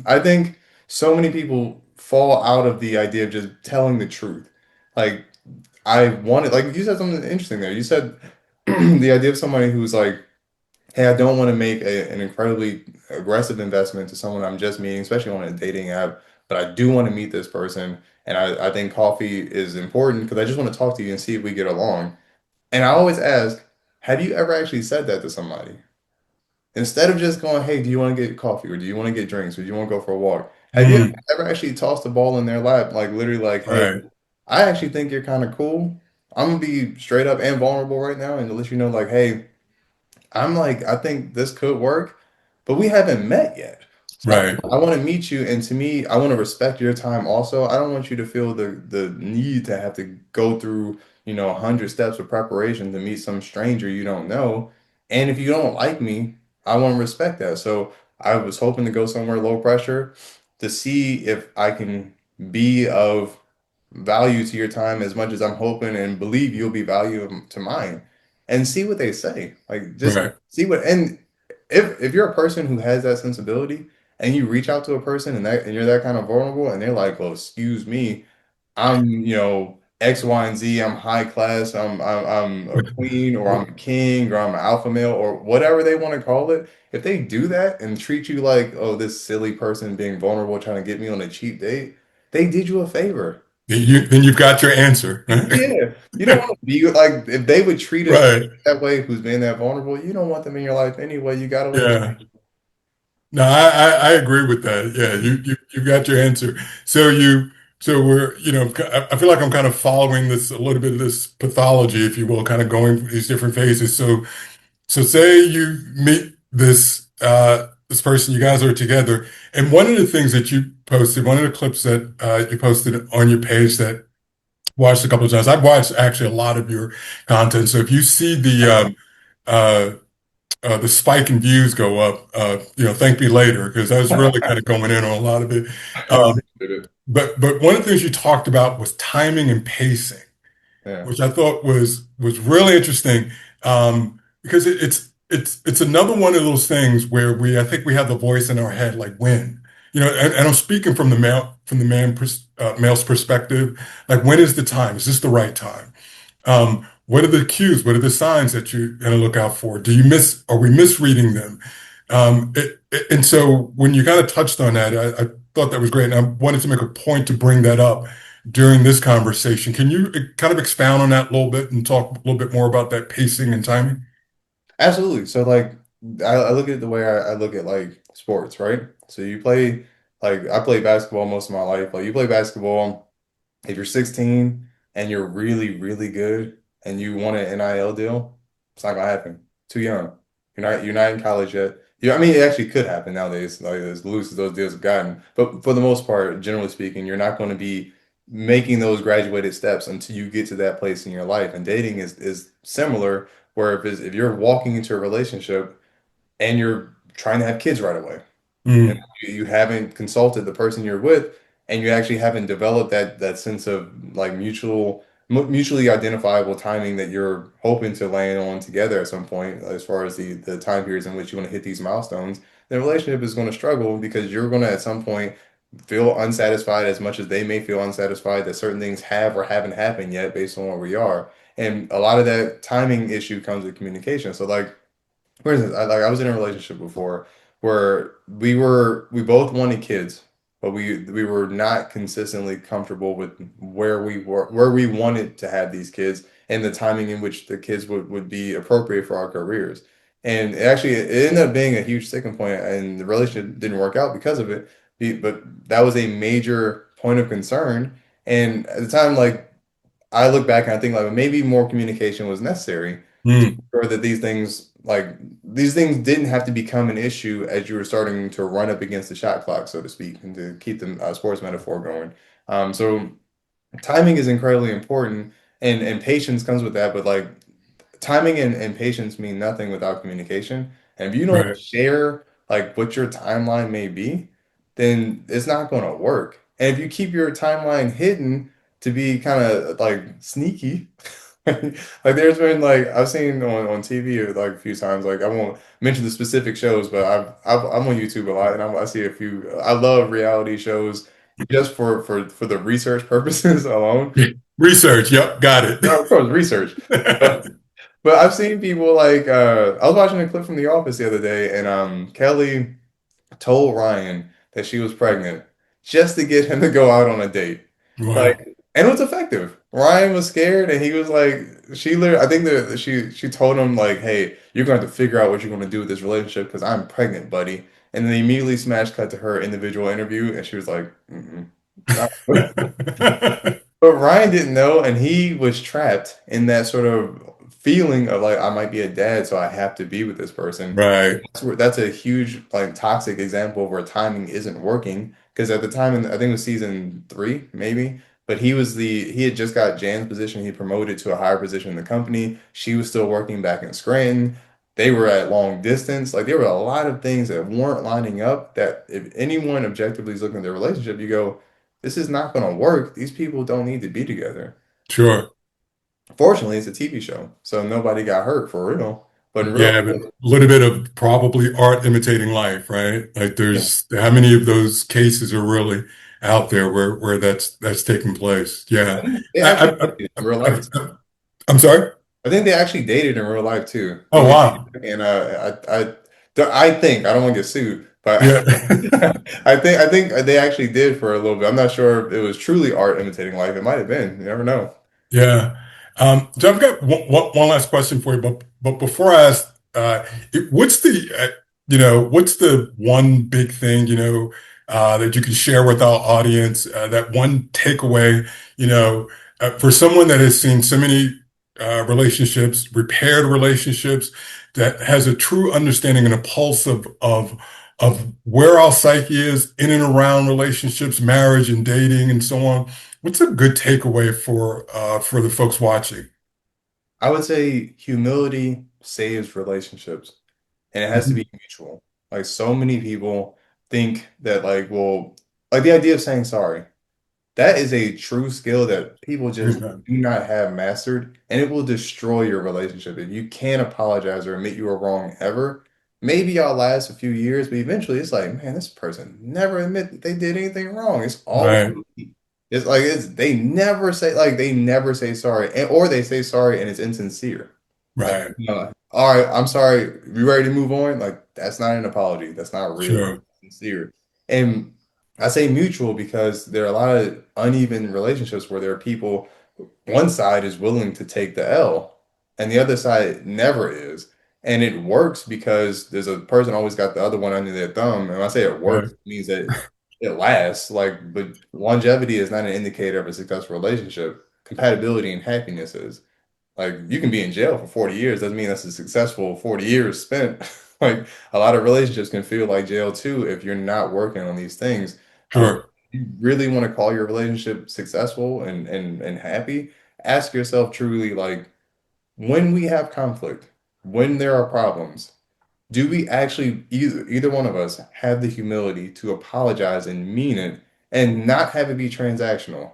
I think so many people fall out of the idea of just telling the truth. Like, I wanted, like, you said something interesting there. You said the idea of somebody who's like, hey, I don't want to make an incredibly aggressive investment to someone I'm just meeting, especially on a dating app, but I do want to meet this person, and I think coffee is important because I just want to talk to you and see if we get along. And I always ask, have you ever actually said that to somebody? Instead of just going, hey, do you want to get coffee or do you want to get drinks or do you want to go for a walk? Have you
Mm,
ever actually tossed the ball in their lap, like literally like, hey,
right.
I actually think you're kind of cool. I'm gonna be straight up and vulnerable right now and to let you know, like, hey, I'm like, I think this could work, but we haven't met yet. So
Right.
I want to meet you, and to me, I want to respect your time also. I don't want you to feel the need to have to go through, 100 steps of preparation to meet some stranger you don't know. And if you don't like me, I want to respect that. So I was hoping to go somewhere low pressure. to see if I can be of value to your time as much as I'm hoping and believe you'll be value to mine, and see what they say. Like just
Right.
see what and if you're a person who has that sensibility and you reach out to a person and you're that kind of vulnerable and they're like, well, excuse me, I'm, X, Y, and Z. I'm high class. I'm a queen, or I'm a king, or I'm an alpha male, or whatever they want to call it. If they do that and treat you like, oh, this silly person being vulnerable, trying to get me on a cheap date, they did you a favor.
Then you've got your answer.
Yeah, you don't want to be like if they would treat a person
Right.
that way who's being that vulnerable. You don't want them in your life anyway. You got to let
Yeah. No, I agree with that. Yeah, you got your answer. So we're, I feel like I'm kind of following this a little bit of this pathology, if you will, kind of going through these different phases. So say you meet this person, you guys are together, and one of the things that you posted, one of the clips that you posted on your page that I watched a couple of times. I've watched actually a lot of your content. So if you see uh, the spike in views go up, thank me later, because I was really kind of going in on a lot of it.
I
Um,
appreciate it.
but one of the things you talked about was timing and pacing,
Yeah,
which I thought was really interesting, because it's another one of those things where I think we have the voice in our head like when, and I'm speaking from the male's perspective, like when is the time? Is this the right time? What are the cues? What are the signs that you're going to look out for? Are we misreading them? And so when you kind of touched on that, I thought that was great. And I wanted to make a point to bring that up during this conversation. Can you kind of expound on that a little bit and talk a little bit more about that pacing and timing?
absolutely. So like, I look at it the way I look at like sports, right? So you play like I played basketball most of my life. Like you play basketball. If you're 16 and you're really, really good and you want an NIL deal, it's not gonna happen. Too young. You're not in college yet. I mean, it actually could happen nowadays, like as loose as those deals have gotten. But for the most part, generally speaking, you're not going to be making those graduated steps until you get to that place in your life. And dating is similar, where if you're walking into a relationship and you're trying to have kids right away and
Mm,
you haven't consulted the person you're with and you actually haven't developed that sense of like mutually identifiable timing that you're hoping to land on together at some point as far as the time periods in which you want to hit these milestones, the relationship is going to struggle because you're going to at some point feel unsatisfied as much as they may feel unsatisfied that certain things have or haven't happened yet based on where we are, and a lot of that timing issue comes with communication. So like for instance, I was in a relationship before where we both wanted kids, but we were not consistently comfortable with where we wanted to have these kids and the timing in which the kids would be appropriate for our careers. And it ended up being a huge sticking point, and the relationship didn't work out because of it. But that was a major point of concern. And at the time, like I look back and I think like maybe more communication was necessary
mm,
sure that these things didn't have to become an issue as you were starting to run up against the shot clock, so to speak, and to keep the sports metaphor going. So timing is incredibly important, and patience comes with that. But like timing and patience mean nothing without communication. And if you don't
right.
share like what your timeline may be, then it's not going to work. And if you keep your timeline hidden to be kind of like sneaky, like there's been like I've seen on TV like a few times. Like I won't mention the specific shows, but I'm on YouTube a lot, and I see a few. I love reality shows just for the research purposes alone.
Research. Yep, got it.
Of course, research. But I've seen people like I was watching a clip from The Office the other day, and Kelly told Ryan that she was pregnant just to get him to go out on a date. Like,
Wow.
and it was effective. Ryan was scared, and he was like, she literally, I think that she told him like, "Hey, you're going to have to figure out what you're going to do with this relationship because I'm pregnant, buddy." And then they immediately smash cut to her individual interview, and she was like, mm-mm. But Ryan didn't know, and he was trapped in that sort of feeling of like I might be a dad, so I have to be with this person.
Right.
That's a huge like toxic example of where timing isn't working. Because at the time, I think it was season three, maybe, but he had just got Jan's position. He promoted to a higher position in the company. She was still working back in Scranton. They were at long distance. Like there were a lot of things that weren't lining up that if anyone objectively is looking at their relationship, you go, this is not going to work. These people don't need to be together.
Sure.
Fortunately, it's a TV show, so nobody got hurt for real. But in real
Yeah, but a
life,
little bit of probably art imitating life, right? Like
yeah,
there's how many of those cases are really out there where that's taking place?
I
Yeah.
think they actually
I,
dated in real life.
I'm sorry?
I think they actually dated in real life too. I
Oh
think
wow.
and I think I don't want to get sued, but
Yeah.
I think they actually did for a little bit. I'm not sure if it was truly art imitating life. It might have been. You never know.
Yeah. So I've got one last question for you, but before I ask, what's what's the one big thing, that you can share with our audience, that one takeaway, for someone that has seen so many relationships, repaired relationships, that has a true understanding and a pulse of where our psyche is in and around relationships, marriage and dating and so on. What's a good takeaway for the folks watching?
I would say humility saves relationships, and it has to
Mhm.
be mutual. Like so many people think that like the idea of saying sorry. That is a true skill that people just
Amen.
do not have mastered, and it will destroy your relationship. If you can't apologize or admit you were wrong ever, maybe y'all last a few years, but eventually it's like, man, this person never admit that they did anything wrong. It's always
Right,
me. It's like they never say sorry, or they say sorry and it's insincere. Like,
right,
all right, I'm sorry. You ready to move on? Like, that's not an apology. That's not real
sure,
sincere. And I say mutual because there are a lot of uneven relationships where there are people, one side is willing to take the L and the other side never is. And it works because there's a person always got the other one under their thumb. And when I say it works,
right,
it means that it lasts. Like, but longevity is not an indicator of a successful relationship. Compatibility and happiness is. Like you can be in jail for 40 years, doesn't mean that's a successful 40 years spent. Like a lot of relationships can feel like jail too if you're not working on these things.
sure.
You really want to call your relationship successful and happy, ask yourself truly like when we have conflict, when there are problems, do we actually either one of us have the humility to apologize and mean it and not have it be transactional?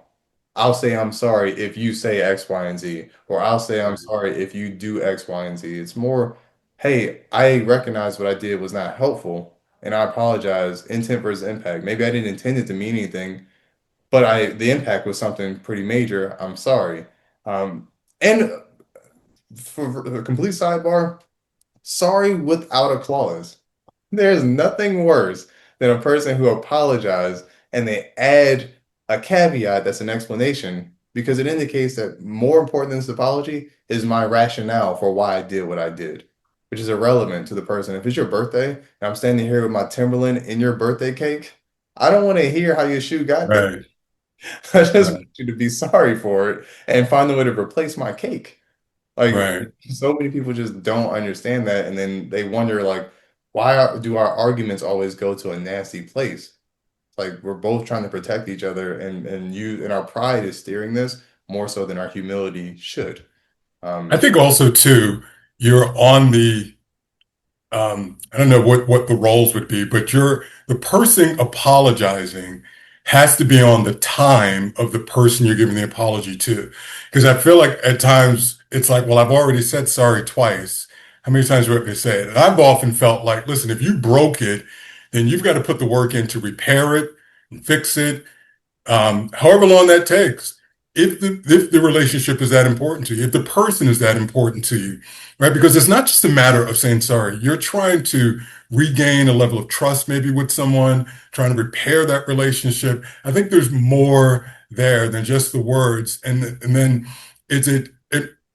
I'll say I'm sorry if you say X, Y, and Z, or I'll say I'm sorry if you do X, Y, and Z. It's more, hey, I recognize what I did was not helpful, and I apologize. Intent versus impact. Maybe I didn't intend it to mean anything, but the impact was something pretty major. I'm sorry. Um, and for a complete sidebar, sorry without a clause. There's nothing worse than a person who apologized and they add a caveat that's an explanation because it indicates that more important than this apology is my rationale for why I did what I did, which is irrelevant to the person. If it's your birthday and I'm standing here with my Timberland in your birthday cake, I don't want to hear how your shoe got there.
Right,
I just
right,
want you to be sorry for it and find a way to replace my cake. Like
right.
so many people just don't understand that, and then they wonder like, do our arguments always go to a nasty place? Like we're both trying to protect each other, and our pride is steering this more so than our humility should.
I
Um,
think also too, you're on the I don't know what the roles would be, but the person apologizing has to be on the time of the person you're giving the apology to. Because I feel like at times it's like, well, I've already said sorry twice. How many times do I have to say it? And I've often felt like, listen, if you broke it, then you've got to put the work in to repair it and fix it, however long that takes. If the relationship is that important to you, if the person is that important to you, right? Because it's not just a matter of saying sorry. You're trying to regain a level of trust, maybe with someone, trying to repair that relationship. I think there's more there than just the words, and then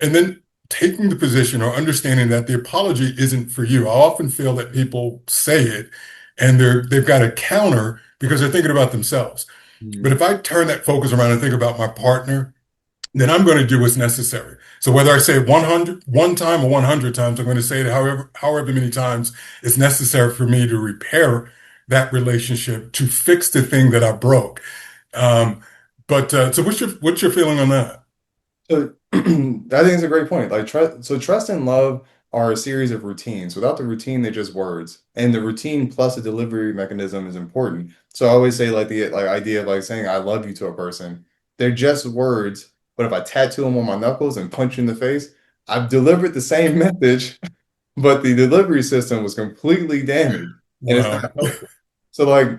and then taking the position or understanding that the apology isn't for you. I often feel that people say it, and they've got a counter because they're thinking about themselves. But
mm,
if I turn that focus around and think about my partner, then I'm going to do what's necessary. So whether I say it 100, one time or 100 times, I'm going to say it however many times it's necessary for me to repair that relationship, to fix the thing that I broke. Um, so what's your feeling on that?
so I think it's a great point. Like trust, so trust and love are a series of routines. Without the routine, they're just words. And the routine plus the delivery mechanism is important. So I always say like the like idea of like saying I love you to a person. They're just words, but if I tattoo them on my knuckles and punch you in the face, I've delivered the same message, but the delivery system was completely damaged and it's
Wow.
not helpful. So like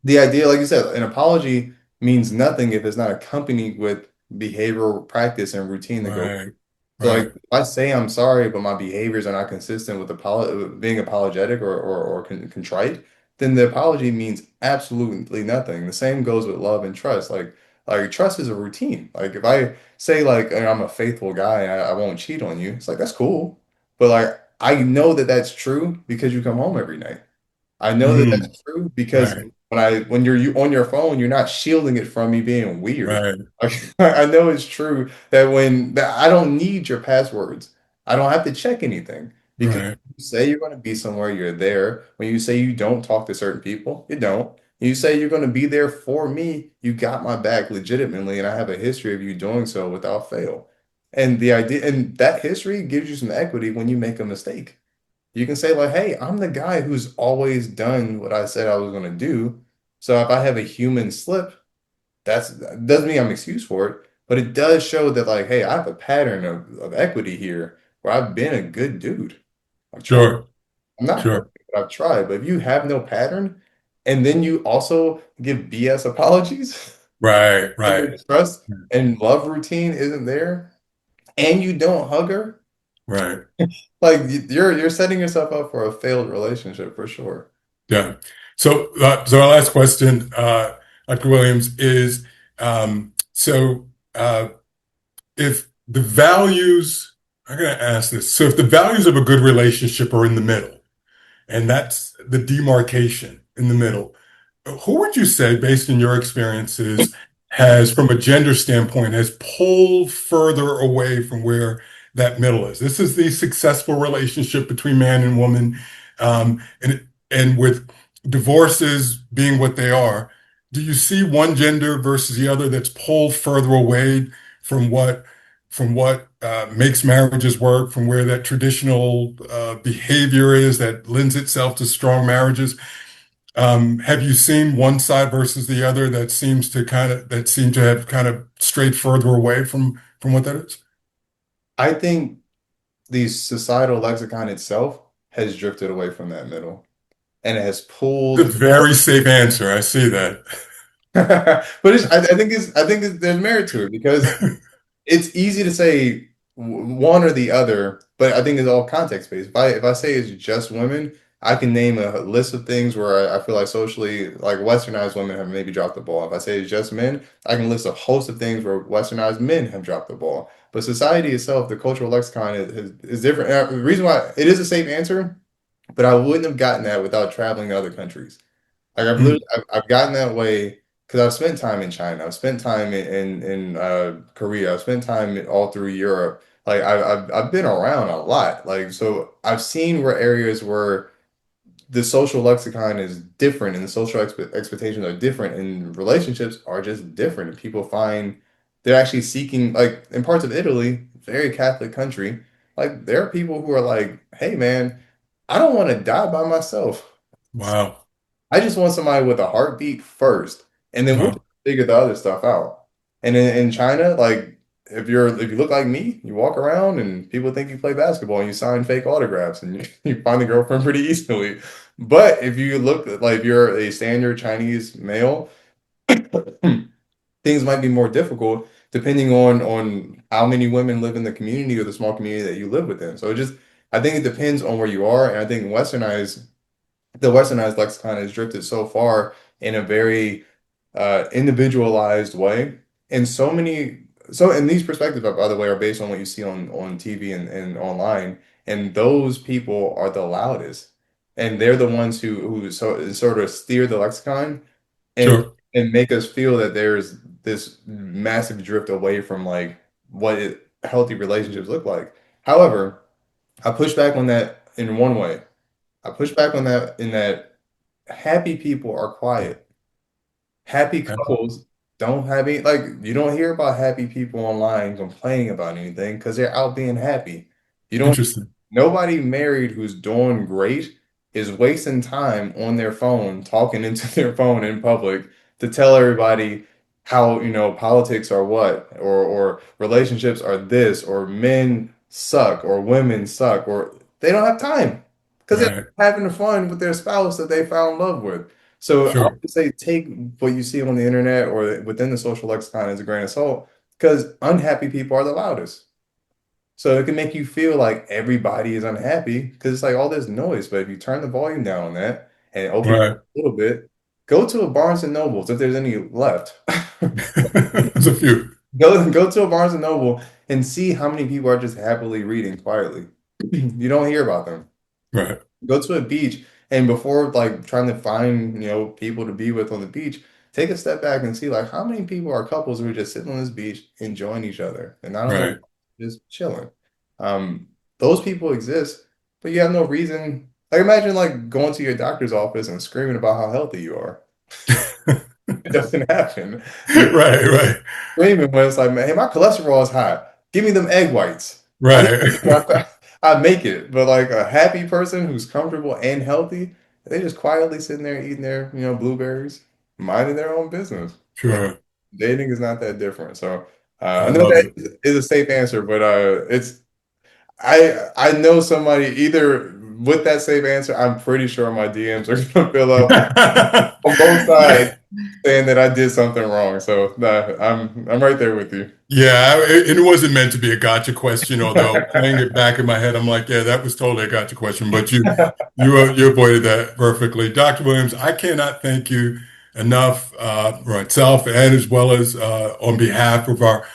the idea, like you said, an apology means nothing if it's not accompanied with behavioral practice and routine that go.
Right.
So like
Right.
if I say I'm sorry, but my behaviors are not consistent with being apologetic or contrite, then the apology means absolutely nothing. The same goes with love and trust. Like trust is a routine. Like if I say like I'm a faithful guy and I won't cheat on you, it's like that's cool. But like I know that that's true because you come home every night. I know that
Mm,
that's true because
right.
when you on your phone, you're not shielding it from me being weird.
Right.
I know it's true that that I don't need your passwords. I don't have to check anything because
Right.
you say you're going to be somewhere, you're there. When you say you don't talk to certain people, you don't. You say you're going to be there for me, you got my back legitimately, and I have a history of you doing so without fail. And the idea and that history gives you some equity when you make a mistake. You can say like, "Hey, I'm the guy who's always done what I said I was going to do. So if I have a human slip, that doesn't mean I'm excused for it, but it does show that like, hey, I have a pattern of equity here where I've been a good dude. I've tried.
Sure.
I'm not
Sure.
perfect, but I've tried. But if you have no pattern and then you also give BS apologies
Right.
and
Right.
your trust and love routine isn't there and you don't hug her,
Right.
like you're setting yourself up for a failed relationship for sure.
Yeah. So our last question, Dr. Williams, is so if the values, I'm going to ask this. So if the values of a good relationship are in the middle, and that's the demarcation in the middle. Who would you say, based on your experiences, has, from a gender standpoint, has pulled further away from where that middle is? This is the successful relationship between man and woman, and with divorces being what they are, do you see one gender versus the other that's pulled further away from what makes marriages work, from where that traditional behavior is that lends itself to strong marriages? Have you seen one side versus the other that seem to have kind of strayed further away from what that is?
I think the societal lexicon itself has drifted away from that middle and it has
It's
pulled.
a very safe answer. I see that.
But I think there's merit to it because it's easy to say one or the other, but I think it's all context based. If I say it's just women, I can name a list of things where I feel like socially, like westernized women have maybe dropped the ball. If I say it's just men, I can list a host of things where westernized men have dropped the ball. But society itself, the cultural lexicon is different. And the reason why it is a safe answer, but I wouldn't have gotten that without traveling to other countries. Like
Mm,
I've gotten that way because I've spent time in China, I've spent time in Korea, I've spent time all through Europe. Like I've been around a lot. Like so I've seen where areas where the social lexicon is different and the social expectations are different and relationships are just different. And people find they're actually seeking like in parts of Italy, very Catholic country, like there are people who are like, hey man, I don't want to die by myself.
wow.
I just want somebody with a heartbeat first, and then we'll just
Wow.
figure the other stuff out. And in China, like if you look like me, you walk around and people think you play basketball and you sign fake autographs and you find a girlfriend pretty easily. But if you look like if you're a standard Chinese male, things might be more difficult depending on how many women live in the community or the small community that you live within. So it just I think it depends on where you are, and I think the westernized lexicon has drifted so far in a very individualized way. And and these perspectives, by the way, are based on what you see on TV and online. And those people are the loudest. And they're the ones who sort of steer the lexicon and
Sure.
and make us feel that there's this massive drift away from like healthy relationships look like. However, I push back on that in one way. I push back on that in that happy people are quiet. Happy couples don't have any, like, you don't hear about happy people online complaining about anything because they're out being happy. You don't
Interesting.
Nobody married who's doing great is wasting time on their phone, talking into their phone in public to tell everybody how, politics are what, or relationships are this, or men suck, or women suck, or they don't have time because they're
Right.
having fun with their spouse that they found love with. So I
Sure.
would say take what you see on the internet or within the social lexicon as a grain of salt because unhappy people are the loudest. So it can make you feel like everybody is unhappy because it's like all this noise. But if you turn the volume down on that and open it
Right.
up a little bit, go to a Barnes and Nobles if there's any left.
There's a few.
Go to a Barnes and Noble and see how many people are just happily reading quietly. You don't hear about them.
Right.
Go to a beach and before like trying to find, people to be with on the beach, take a step back and see like how many people are couples who are just sitting on this beach enjoying each other and not on their
Right.
just chilling. Those people exist, but you have no reason. Like imagine like going to your doctor's office and screaming about how healthy you are. It doesn't happen. You're
Right. Right.
screaming when it's like, man, hey, my cholesterol is high. Give me them egg whites. I need
Right.
I make it. But like a happy person who's comfortable and healthy, they just quietly sitting there eating their, blueberries, minding their own business. And
Sure.
dating is not that different. So
I
I know
love it.
that is a safe answer, but it's I know somebody either with that safe answer, I'm pretty sure my DMs are gonna fill up on both sides saying that I did something wrong. So nah, I'm right there with you.
Yeah, it wasn't meant to be a gotcha question, although playing it back in my head, I'm like, yeah, that was totally a gotcha question, but you avoided that perfectly. Dr. Williams, I cannot thank you enough, for myself and as well as on behalf of our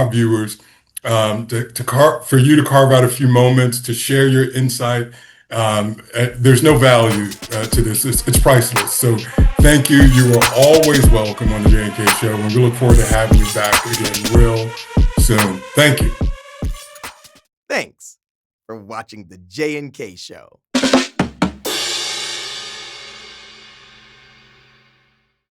viewers, for you to carve out a few moments to share your insight. There's no value to this; it's priceless. So, thank you. You are always welcome on the J&K Show, and we look forward to having you back again real soon. Thank you.
Thanks for watching the J&K Show.